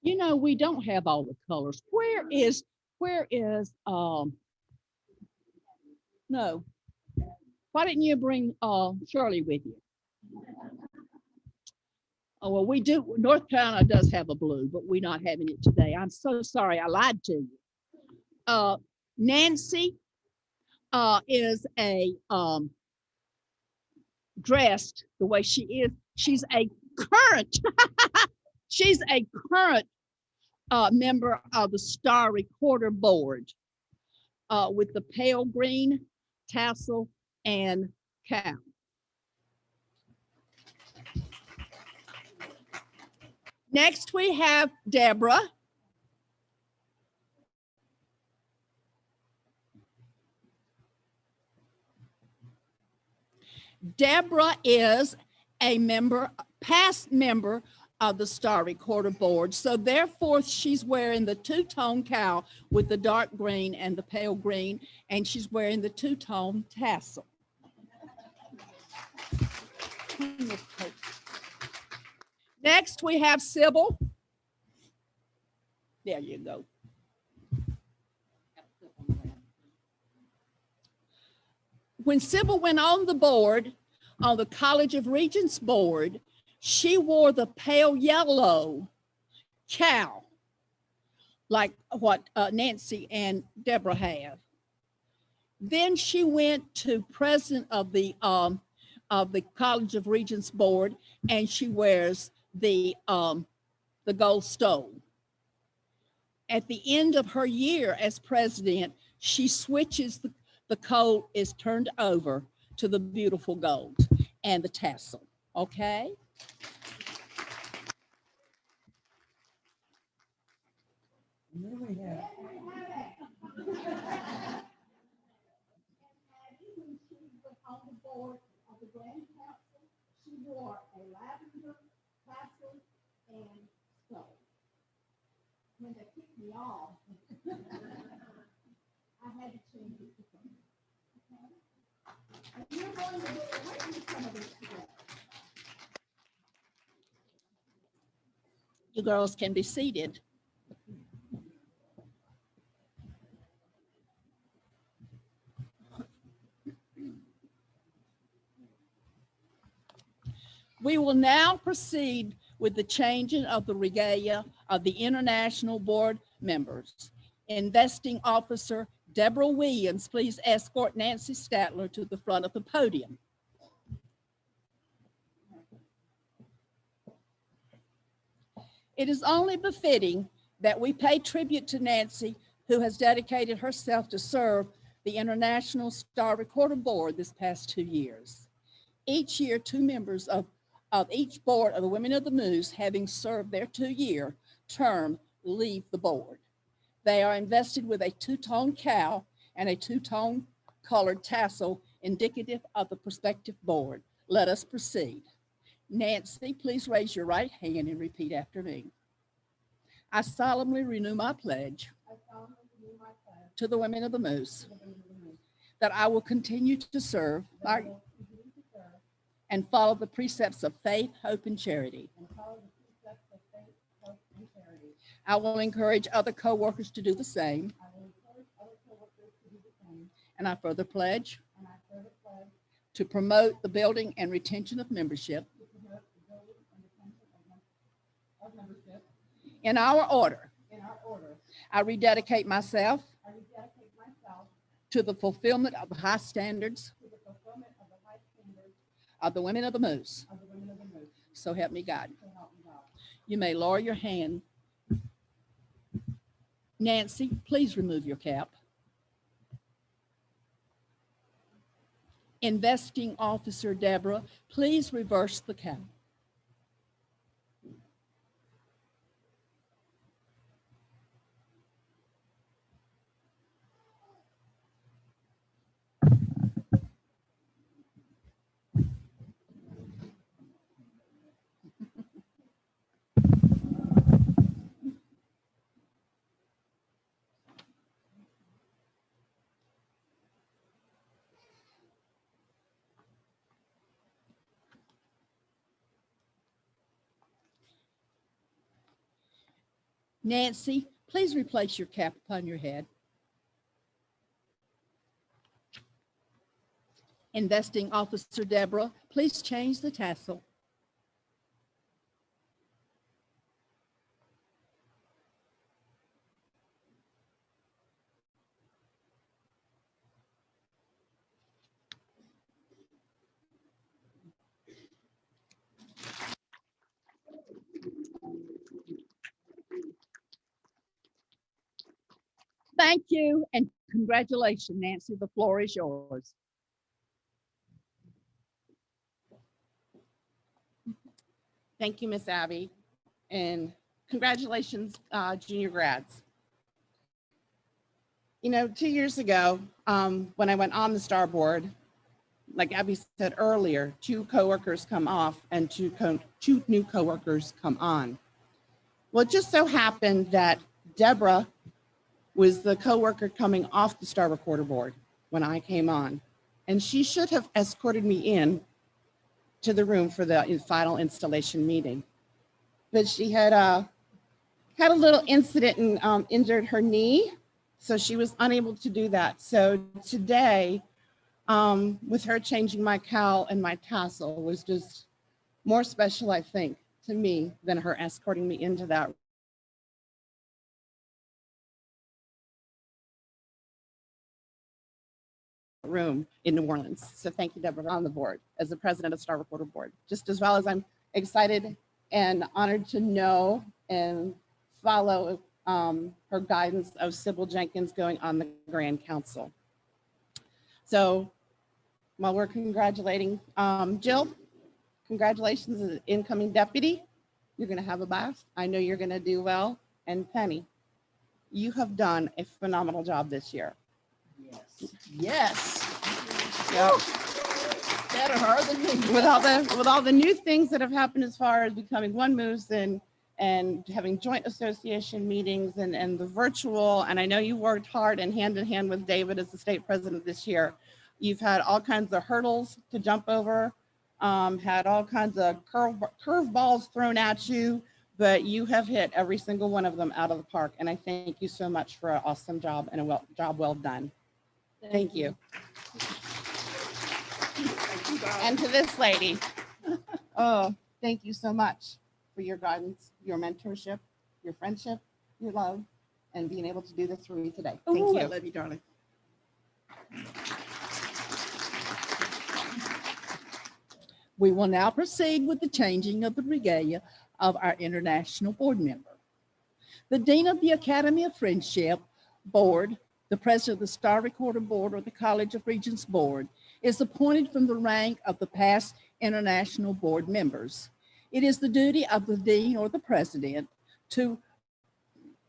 You know, we don't have all the colors. Where is, no. Why didn't you bring Shirley with you? Oh, well, we do. North Carolina does have a blue, but we're not having it today. I'm so sorry. I lied to you. Nancy is a dressed the way she is. She's a current, she's a current member of the Star Recorder Board with the pale green tassel and cow. Next, we have Deborah. Deborah is a member, past member of the Star Recorder Board. So therefore, she's wearing the two-tone cow with the dark green and the pale green, and she's wearing the two-tone tassel. Next, we have Sybil. There you go. When Sybil went on the board, on the College of Regents board, she wore the pale yellow cow, like what Nancy and Deborah have. Then she went to president of the College of Regents board, and she wears the gold stole. At the end of her year as president, she switches, the coat is turned over to the beautiful gold and the tassel, okay? And then we have on the board of the Grand Council, she wore a lavender tassel and stole. When they kicked me off, I had to change it to something. Okay? And you're going to witness some of this today. You girls can be seated. We will now proceed with the changing of the regalia of the International Board members. Investing Officer Deborah Williams, please escort Nancy Statler to the front of the podium. It is only befitting that we pay tribute to Nancy, who has dedicated herself to serve the International Star Recorder Board this past 2 years. Each year, 2 members of each board of the Women of the Moose, having served their 2-year term, leave the board. They are invested with a 2-tone cow and a 2-tone colored tassel indicative of the prospective board. Let us proceed. Nancy, please raise your right hand and repeat after me. I solemnly renew my pledge to the Women of the Moose that I will continue to serve and follow the precepts of faith, hope, and charity. I will encourage other co-workers to do the same And I further pledge to promote the building and retention of membership in our order. I rededicate myself to the fulfillment of the high standards of the women of the Moose. So help me God. You may lower your hand. Nancy, please remove your cap. Investing Officer Deborah, please reverse the cap. Nancy, please replace your cap upon your head. Investing Officer Deborah, please change the tassel. Thank you and congratulations, Nancy. The floor is yours. Thank you, Miss Abby, and congratulations, junior grads. You know, 2 years ago, when I went on the STAR board, like Abby said earlier, 2 coworkers come off and 2 new coworkers come on. Well, it just so happened that Deborah was the coworker coming off the STAR recorder board when I came on, and she should have escorted me in to the room for the final installation meeting. But she had had a little incident and injured her knee, so she was unable to do that. So today, with her changing my cowl and my tassel was just more special, I think, to me than her escorting me into that room in New Orleans. So thank you, Deborah, on the board as the president of STAR Recorder Board, just as well as I'm excited and honored to know and follow her guidance of Sybil Jenkins going on the Grand Council. So while we're congratulating Jill, congratulations as an incoming deputy. You're going to have a blast. I know you're going to do well. And Penny, you have done a phenomenal job this year. Yes. Yep. Better her than me. With all the new things that have happened as far as becoming one moose and having joint association meetings and the virtual, and I know you worked hard and hand in hand with David as the state president this year. You've had all kinds of hurdles to jump over, had all kinds of curve balls thrown at you, but you have hit every single one of them out of the park. And I thank you so much for an awesome job and a job well done. Thank you. And to this lady, oh, thank you so much for your guidance, your mentorship, your friendship, your love, and being able to do this for me today. Thank you. I love you, darling. We will now proceed with the changing of the regalia of our international board member. The Dean of the Academy of Friendship Board, the President of the STAR Recorder Board or the College of Regents Board, is appointed from the rank of the past international board members. It is the duty of the Dean or the President to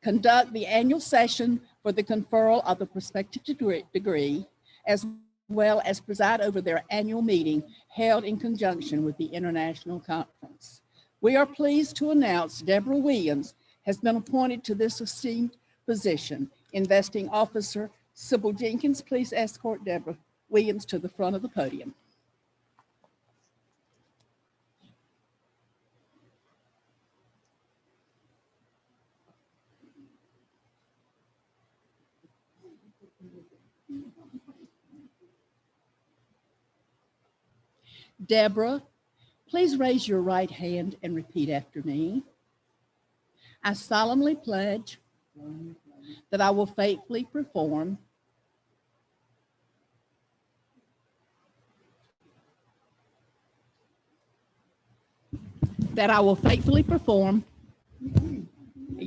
conduct the annual session for the conferral of the prospective degree, as well as preside over their annual meeting held in conjunction with the International Conference. We are pleased to announce Deborah Williams has been appointed to this esteemed position. Investing Officer Sybil Jenkins, please escort Deborah Williams to the front of the podium. Deborah, please raise your right hand and repeat after me. I solemnly pledge that I will faithfully perform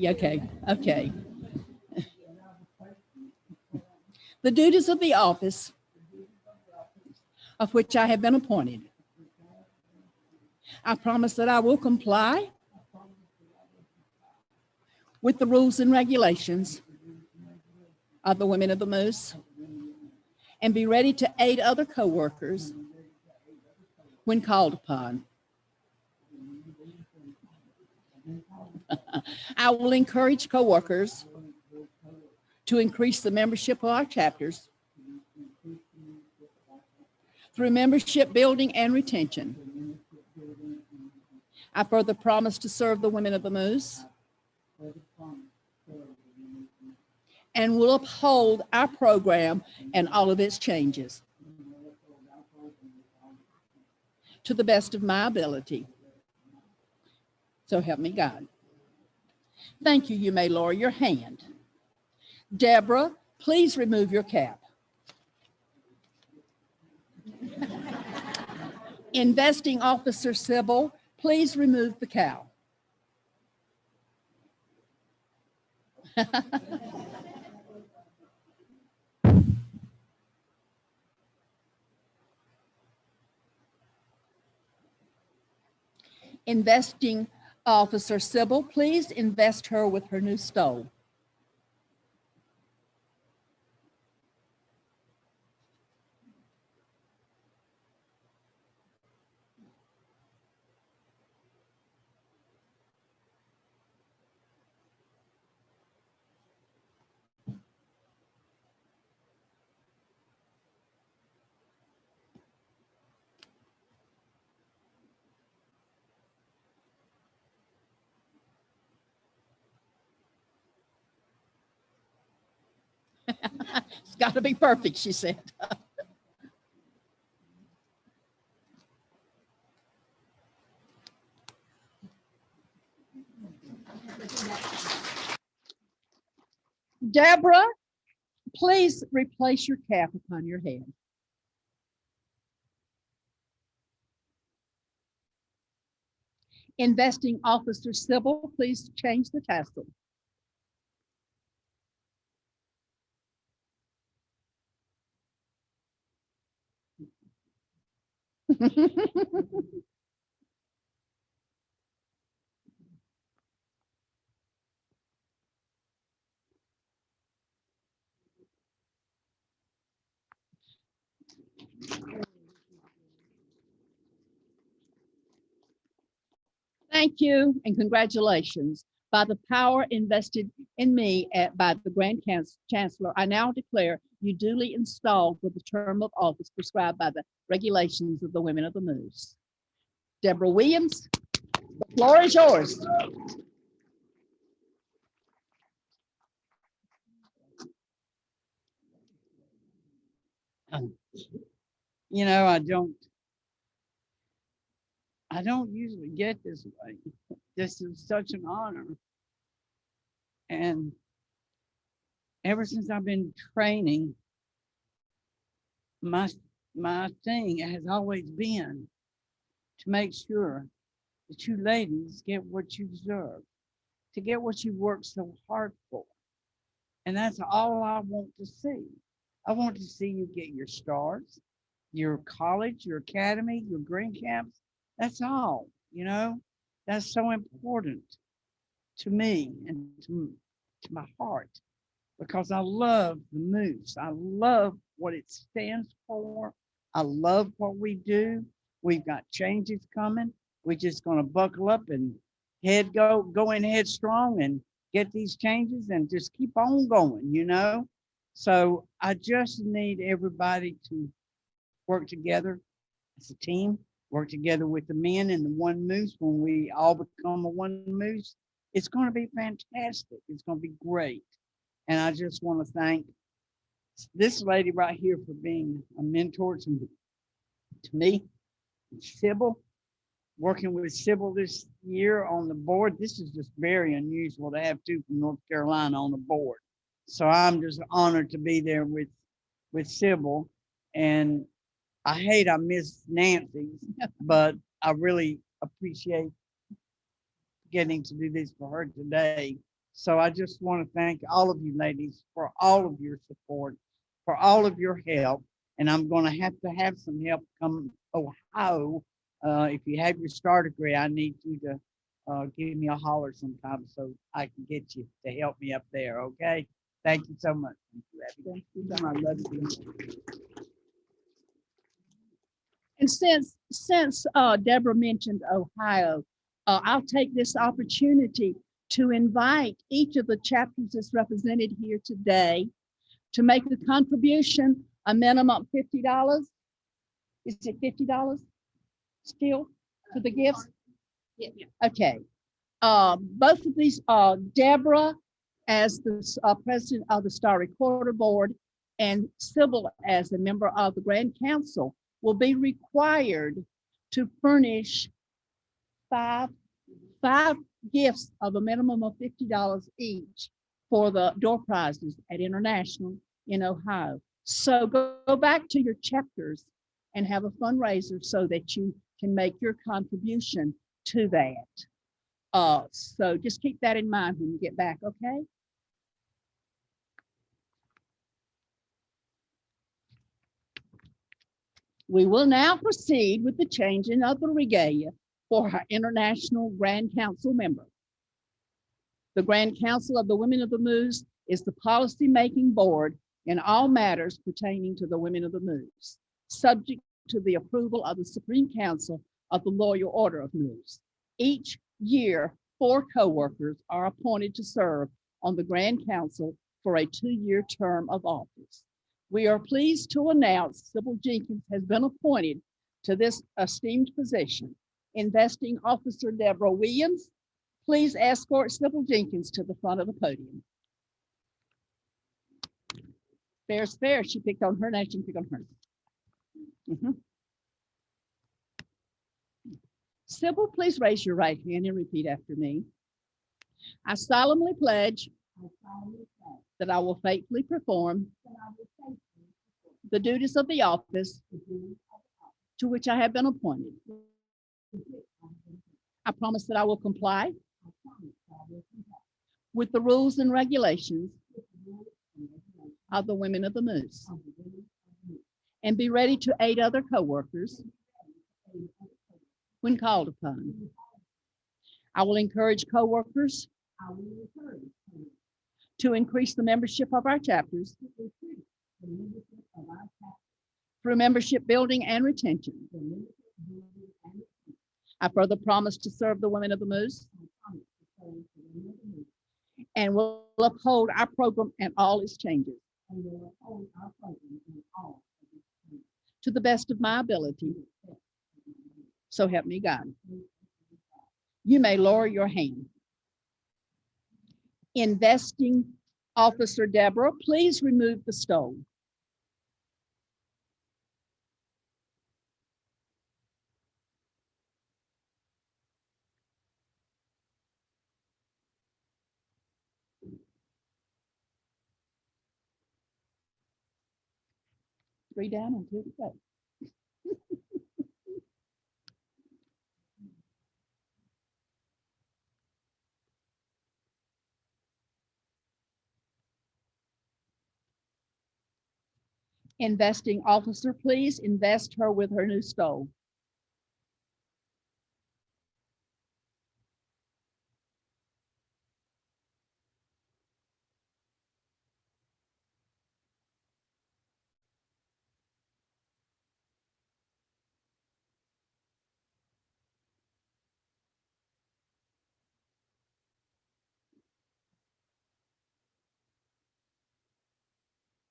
Okay. The duties of the office of which I have been appointed. I promise that I will comply with the rules and regulations of the Women of the Moose and be ready to aid other coworkers when called upon. I will encourage coworkers to increase the membership of our chapters through membership building and retention. I further promise to serve the Women of the Moose and will uphold our program and all of its changes to the best of my ability. So help me God. Thank you. You may lower your hand. Deborah, please remove your cap. Investing Officer Sybil, please remove the cow. Investing Officer Sybil, please invest her with her new stole. It's got to be perfect, she said. Deborah, please replace your cap upon your head. Investing Officer Sybil, please change the tassel. Thank you and congratulations. By the power invested in me by the Grand Chancellor, I now declare you duly installed for the term of office prescribed by the regulations of the Women of the Moose. Deborah Williams, the floor is yours. You know, I don't usually get this way. This is such an honor. And ever since I've been training, my thing has always been to make sure that you ladies get what you deserve, to get what you worked so hard for. And that's all I want to see. I want to see you get your stars, your college, your academy, your green camps. That's all, you know, that's so important to me and to my heart, because I love the Moose. I love what it stands for. I love what we do. We've got changes coming. We're just going to buckle up and go in headstrong and get these changes and just keep on going, you know? So I just need everybody to work together as a team, work together with the men and the one Moose. When we all become a one Moose, it's going to be fantastic. It's going to be great. And I just want to thank this lady right here for being a mentor to me. Sybil, working with Sybil this year on the board. This is just very unusual to have two from North Carolina on the board. So I'm just honored to be there with Sybil. And I miss Nancy's, but I really appreciate getting to do this for her today. So I just want to thank all of you ladies for all of your support, for all of your help. And I'm going to have some help come Ohio. If you have your STAR degree, I need you to give me a holler sometime so I can get you to help me up there. Okay. Thank you so much. Thank you, Abby. I love you. And since Deborah mentioned Ohio, I'll take this opportunity to invite each of the chapters that's represented here today to make a contribution, a minimum $50. Is it $50 still to the gifts? Yeah. Okay. Both of these, Deborah as the president of the Star Recorder Board and Sybil as a member of the Grand Council will be required to furnish five gifts of a minimum of $50 each for the door prizes at International in Ohio. So go back to your chapters and have a fundraiser so that you can make your contribution to that. So just keep that in mind when you get back, okay? We will now proceed with the changing of the regalia for our International Grand Council member. The Grand Council of the Women of the Moose is the policy-making board in all matters pertaining to the Women of the Moose, subject to the approval of the Supreme Council of the Loyal Order of Moose. Each year, 4 co-workers are appointed to serve on the Grand Council for a 2-year term of office. We are pleased to announce Sybil Jenkins has been appointed to this esteemed position. Investing Officer Deborah Williams, please escort Sybil Jenkins to the front of the podium. Fair's fair. She picked on her, now she can pick on her. Sybil, please raise your right hand and repeat after me. I solemnly pledge that I will faithfully perform the duties of the office to which I have been appointed. I promise that I will comply with the rules and regulations of the Women of the Moose and be ready to aid other co-workers when called upon. I will encourage co-workers to increase the membership of our chapters through membership building and retention. I further promise to serve the Women of the Moose and will uphold our program and all its changes to the best of my ability. So help me God. You may lower your hand. Investing Officer Deborah, please remove the stole. Three down and 2 to go. Investing Officer, please invest her with her new stole.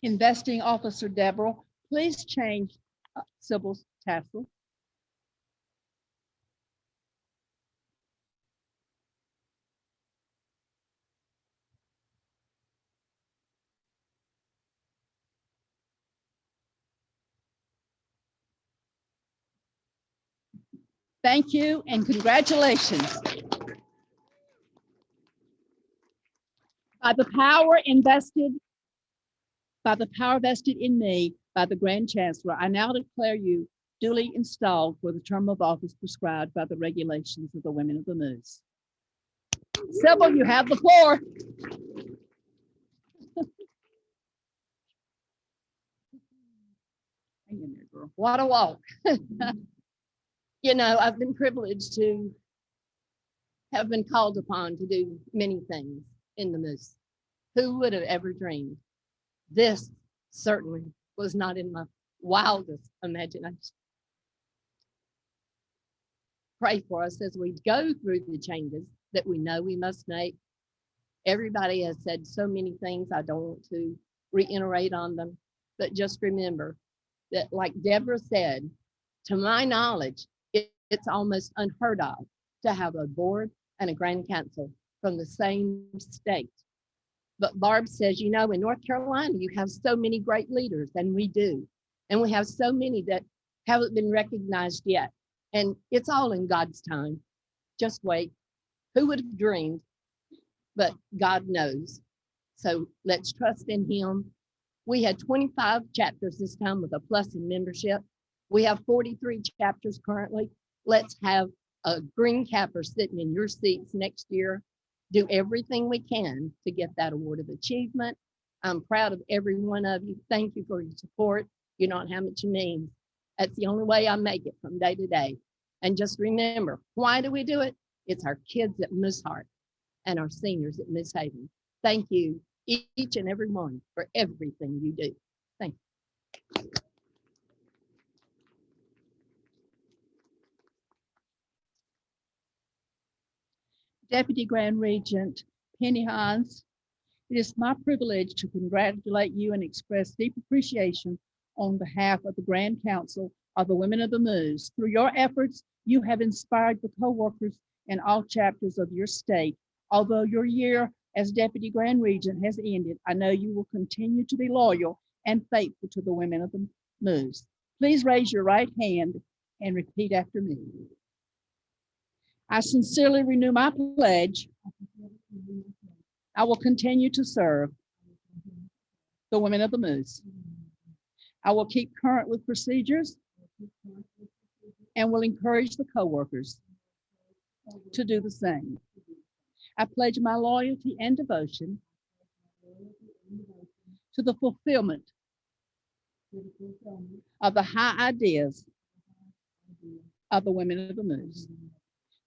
Investing Officer Deborah, please change Sybil's tassel. Thank you and congratulations. By the power vested in me by the Grand Chancellor, I now declare you duly installed for the term of office prescribed by the regulations of the Women of the Moose. Sybil, you have the floor. Hang in there, girl. What a walk. You know, I've been privileged to have been called upon to do many things in the Moose. Who would have ever dreamed? This certainly was not in my wildest imagination. Pray for us as we go through the changes that we know we must make. Everybody has said so many things. I don't want to reiterate on them, but just remember that, like Deborah said, to my knowledge, it's almost unheard of to have a board and a grand council from the same state. But Barb says, you know, in North Carolina, you have so many great leaders, and we do. And we have so many that haven't been recognized yet. And it's all in God's time. Just wait. Who would have dreamed? But God knows. So let's trust in him. We had 25 chapters this time with a plus in membership. We have 43 chapters currently. Let's have a green capper sitting in your seats next year. Do everything we can to get that award of achievement. I'm proud of every one of you. Thank you for your support. You know how much it means. That's the only way I make it from day to day. And just remember, why do we do it? It's our kids at Moose Heart and our seniors at Moose Haven. Thank you, each and every one, for everything you do. Thank you. Deputy Grand Regent Penny Hines, it is my privilege to congratulate you and express deep appreciation on behalf of the Grand Council of the Women of the Moose. Through your efforts, you have inspired the co-workers in all chapters of your state. Although your year as Deputy Grand Regent has ended, I know you will continue to be loyal and faithful to the Women of the Moose. Please raise your right hand and repeat after me. I sincerely renew my pledge. I will continue to serve the Women of the Moose. I will keep current with procedures and will encourage the co-workers to do the same. I pledge my loyalty and devotion to the fulfillment of the high ideas of the Women of the Moose.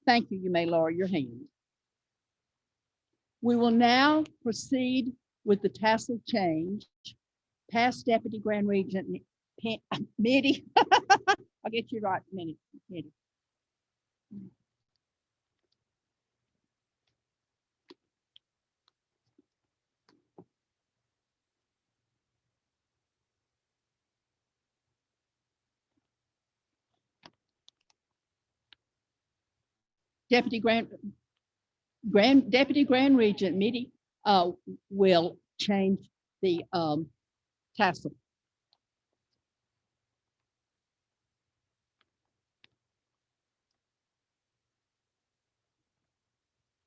Thank you. You may lower your hand. We will now proceed with the tassel change. Past Deputy Grand Regent Mitty. I'll get you right in a minute. Mitty. Deputy Grand Regent Mitty will change the tassel.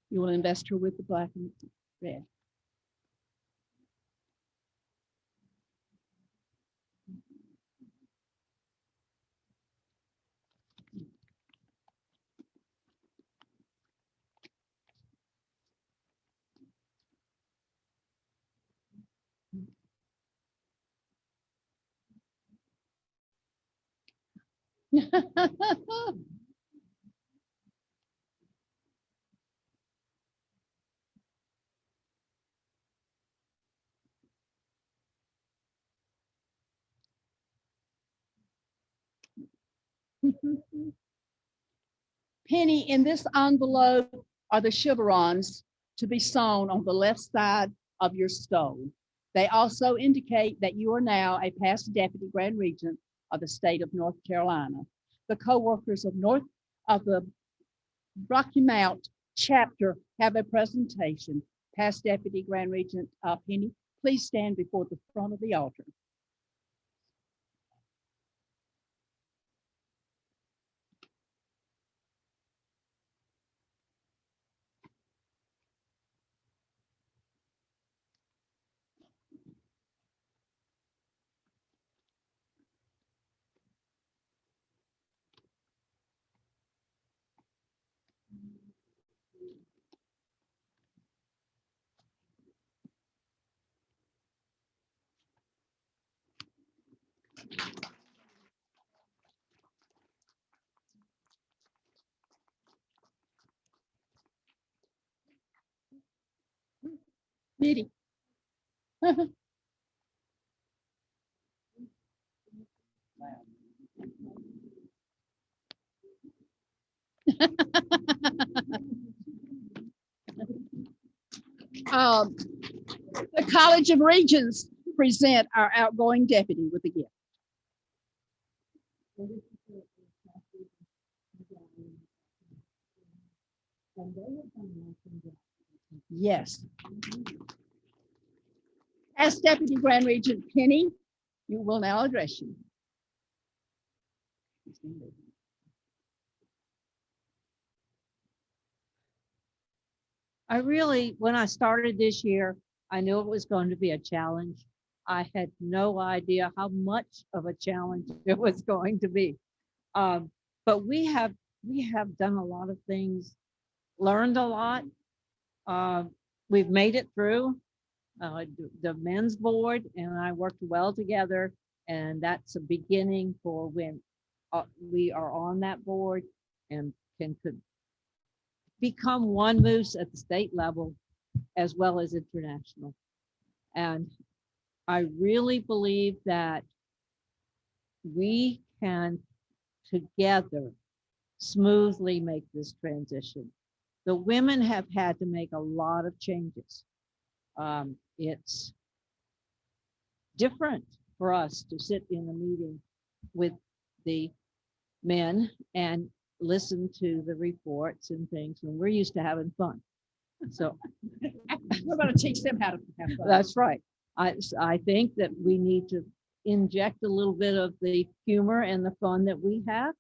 You will invest her with the black and red. Penny, in this envelope are the chevrons to be sewn on the left side of your stole. They also indicate that you are now a past Deputy Grand Regent of the state of North Carolina. The co-workers of the Rocky Mount chapter have a presentation. Past Deputy Grand Regent Penny, please stand before the front of the altar. Mitty. The College of Regents present our outgoing deputy with a gift. Yes. As Deputy Grand Regent Penny, you will now address you. When I started this year, I knew it was going to be a challenge. I had no idea how much of a challenge it was going to be. But we have done a lot of things, learned a lot. We've made it through. The men's board and I worked well together, and that's a beginning for when we are on that board and could become one moose at the state level as well as international. And I really believe that we can together smoothly make this transition. The women have had to make a lot of changes. It's different for us to sit in a meeting with the men and listen to the reports and things when we're used to having fun. So we're going to teach them how to have fun. That's right. I think that we need to inject a little bit of the humor and the fun that we have,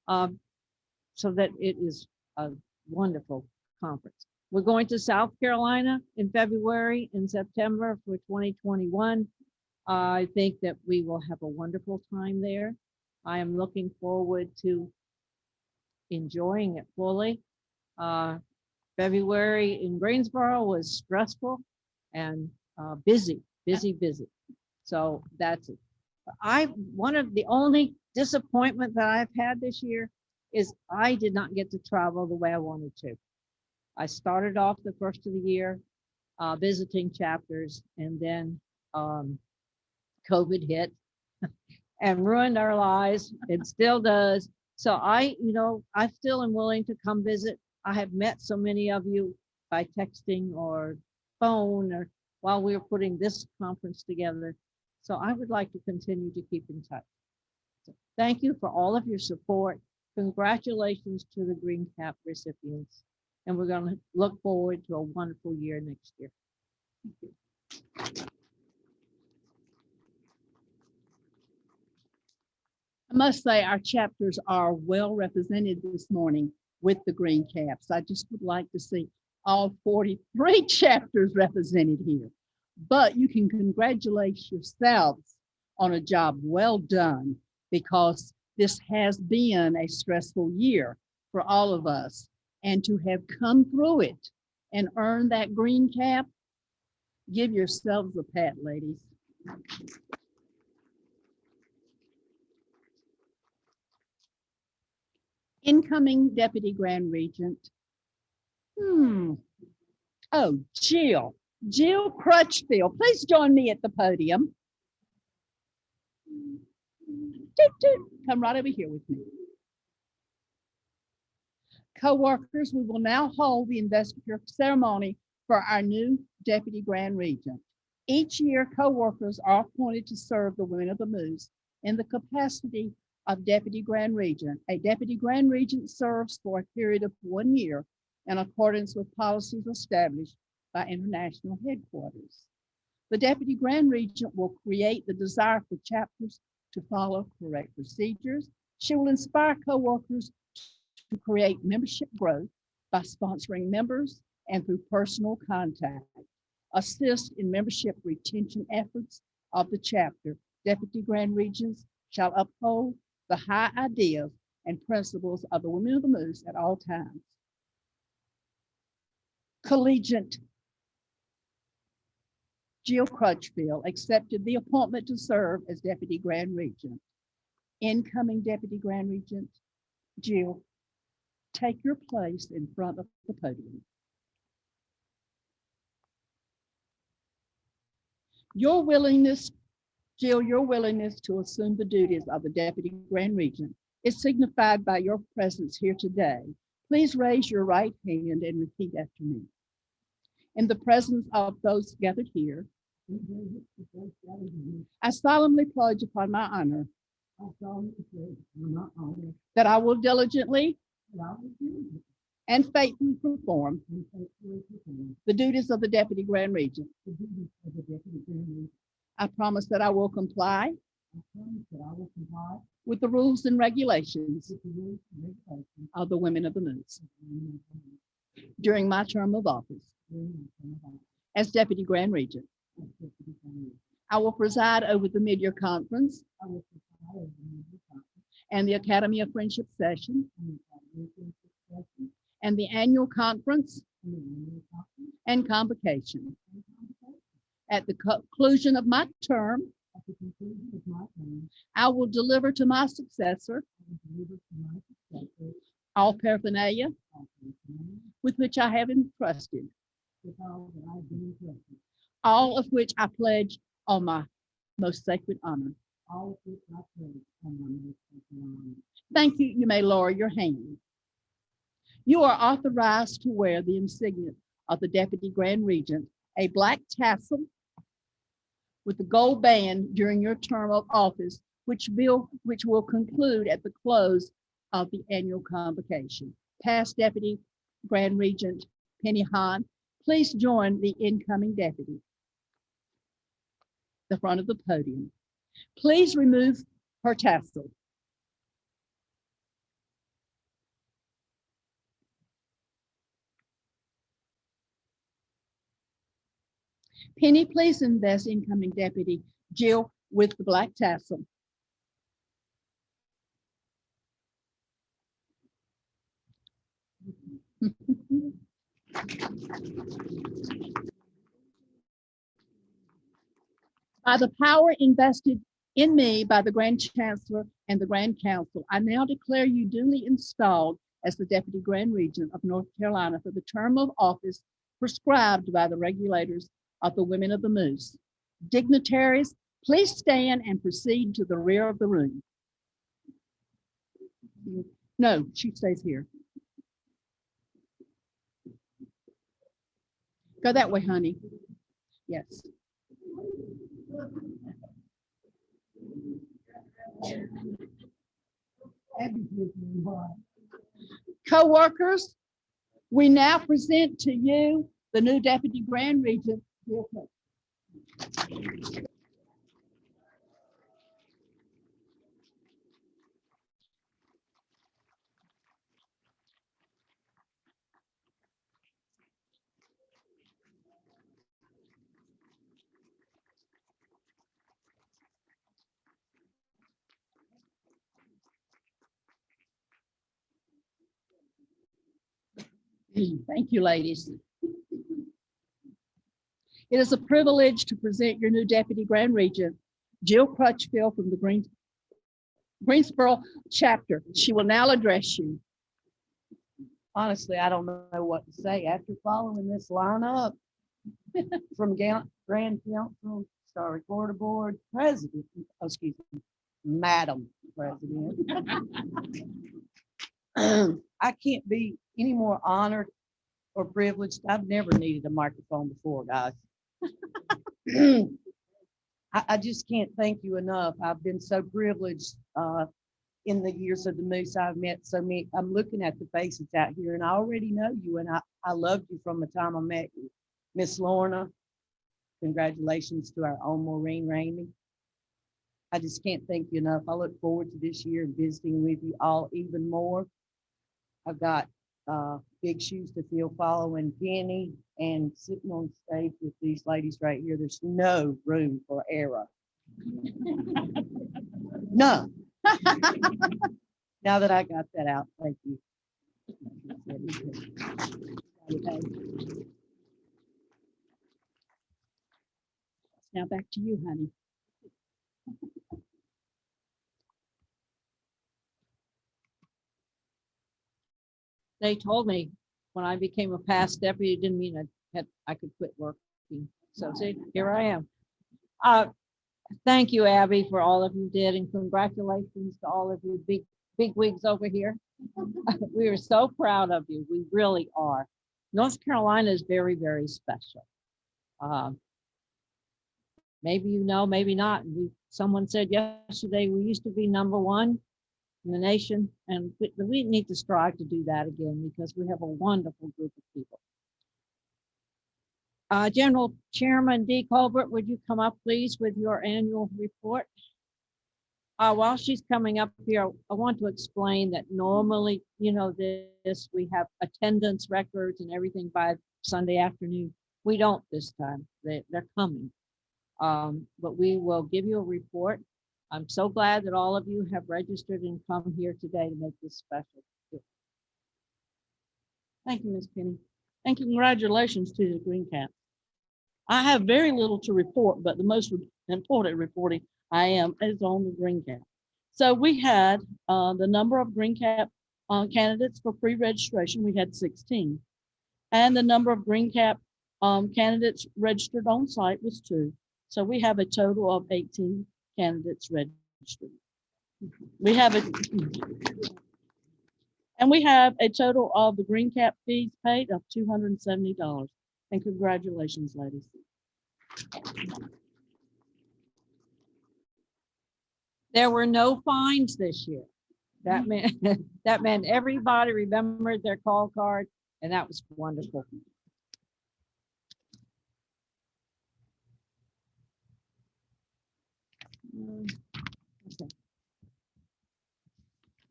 so that it is a wonderful conference. We're going to South Carolina in February and September for 2021. I think that we will have a wonderful time there. I am looking forward to enjoying it fully. February in Greensboro was stressful and busy. So that's it. One of the only disappointment that I've had this year is I did not get to travel the way I wanted to. I started off the first of the year visiting chapters, and then COVID hit and ruined our lives. It still does. So I still am willing to come visit. I have met so many of you by texting or phone or while we were putting this conference together. So I would like to continue to keep in touch. So thank you for all of your support. Congratulations to the Green Cap recipients. And we're going to look forward to a wonderful year next year. Thank you. I must say our chapters are well represented this morning with the Green Caps. I just would like to see all 43 chapters represented here. But you can congratulate yourselves on a job well done, because this has been a stressful year for all of us. And to have come through it and earn that Green Cap, give yourselves a pat, ladies. Incoming Deputy Grand Regent. Oh, Jill Crutchfield, please join me at the podium. Come right over here with me. Co-workers, we will now hold the investigative ceremony for our new Deputy Grand Regent. Each year, co-workers are appointed to serve the Women of the Moose in the capacity of Deputy Grand Regent. A Deputy Grand Regent serves for a period of 1 year in accordance with policies established by international headquarters. The Deputy Grand Regent will create the desire for chapters to follow correct procedures. She will inspire co-workers to create membership growth by sponsoring members and through personal contact, assist in membership retention efforts of the chapter. Deputy Grand Regents shall uphold the high ideas and principles of the Women of the Moose at all times. Collegiate Jill Crutchfield accepted the appointment to serve as Deputy Grand Regent. Incoming Deputy Grand Regent, Jill, take your place in front of the podium. Your willingness, Jill, your willingness to assume the duties of the Deputy Grand Regent is signified by your presence here today. Please raise your right hand and repeat after me. In the presence of those gathered here, I solemnly pledge upon my honor that I will diligently and faithfully perform the duties of the Deputy Grand Regent. I promise that I will comply with the rules and regulations of the Women of the Moose during my term of office as Deputy Grand Regent. I will preside over the mid-year conference and the Academy of Friendship session and the annual conference and convocation. At the conclusion of my term, I will deliver to my successor all paraphernalia with which I have entrusted, all of which I pledge on my most sacred honor. Thank you. You may lower your hand. You are authorized to wear the insignia of the Deputy Grand Regent, a black tassel with a gold band during your term of office, which will conclude at the close of the annual convocation. Past Deputy Grand Regent Penny Hahn, please join the incoming deputy, the front of the podium. Please remove her tassel. Penny, please invest incoming deputy Jill with the black tassel. By the power invested in me by the Grand Chancellor and the Grand Council, I now declare you duly installed as the Deputy Grand Regent of North Carolina for the term of office prescribed by the regulators of the Women of the Moose. Dignitaries, please stand and proceed to the rear of the room. No, she stays here. Go that way, honey. Yes. Co-workers, we now present to you the new Deputy Grand Regent. Thank you, ladies. It is a privilege to present your new Deputy Grand Regent, Jill Crutchfield from the Greensboro chapter. She will now address you. Honestly, I don't know what to say after following this lineup from Grand Council, Star Recorder Board, President, oh, excuse me, Madam President. I can't be any more honored or privileged. I've never needed a microphone before, guys. I just can't thank you enough. I've been so privileged in the years of the Moose. I've met so many. I'm looking at the faces out here, and I already know you, and I loved you from the time I met you. Miss Lorna, congratulations to our own Maureen Ramey. I just can't thank you enough. I look forward to this year and visiting with you all even more. I've got big shoes to fill following Penny and sitting on stage with these ladies right here. There's no room for error. None. Now that I got that out, thank you. Now back to you, honey. They told me when I became a past deputy, it didn't mean I could quit working. So see, here I am. Thank you, Abby, for all of you did, and congratulations to all of you big wigs over here. We are so proud of you. We really are. North Carolina is very, very special. Maybe you know, maybe not. Someone said yesterday we used to be #1 in the nation, and we need to strive to do that again because we have a wonderful group of people. General Chairman D. Colbert, would you come up, please, with your annual report? While she's coming up here, I want to explain that normally, you know, we have attendance records and everything by Sunday afternoon. We don't this time. They're coming. But we will give you a report. I'm so glad that all of you have registered and come here today to make this special. Thank you, Ms. Penny. And congratulations to the Green Cap. I have very little to report, but the most important reporting I am is on the Green Cap. So we had the number of Green Cap candidates for pre-registration. We had 16. And the number of Green Cap candidates registered on site was 2. So we have a total of 18 candidates registered. We have a total of the Green Cap fees paid of $270. And congratulations, ladies. There were no fines this year. That meant everybody remembered their call card, and that was wonderful. Okay.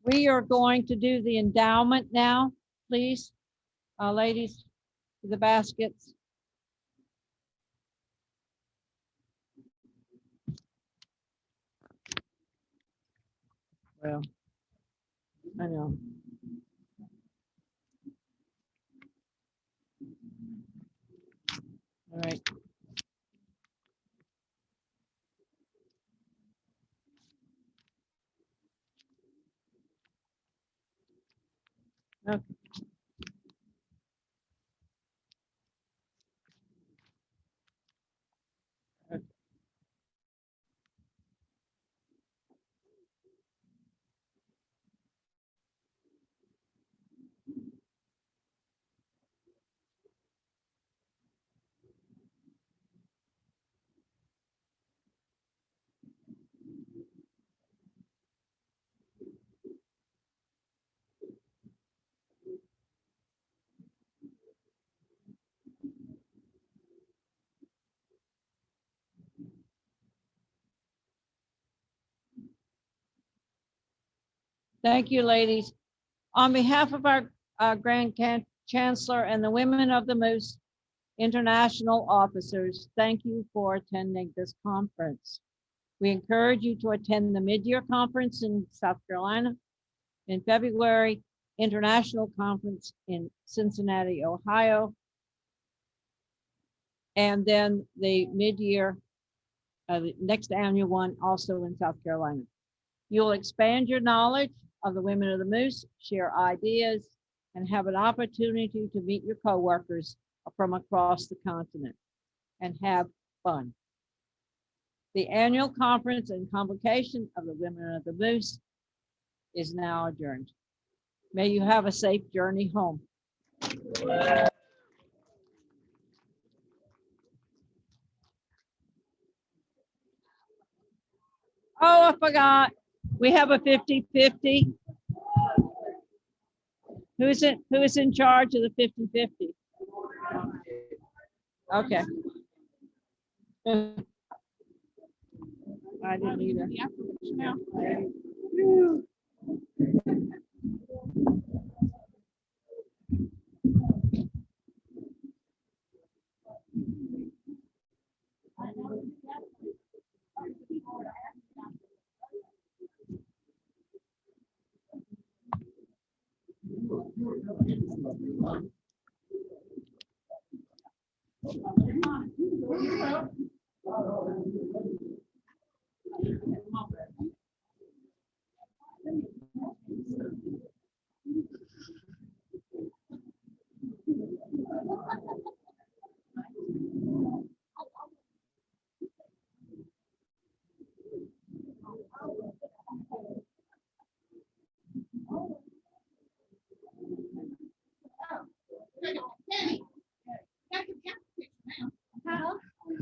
We are going to do the endowment now, please. Ladies, the baskets. Well, I know. All right. Okay. Okay. Thank you, ladies. On behalf of our Grand Chancellor and the Women of the Moose International officers, thank you for attending this conference. We encourage you to attend the mid-year conference in South Carolina in February, international conference in Cincinnati, Ohio, and then the mid-year, the next annual one also in South Carolina. You'll expand your knowledge of the Women of the Moose, share ideas, and have an opportunity to meet your coworkers from across the continent and have fun. The annual conference and convocation of the Women of the Moose is now adjourned. May you have a safe journey home. Oh, I forgot. We have a 50-50. Who is in charge of the 50-50? Okay. I didn't either.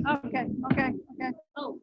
Okay, okay, okay. Oh.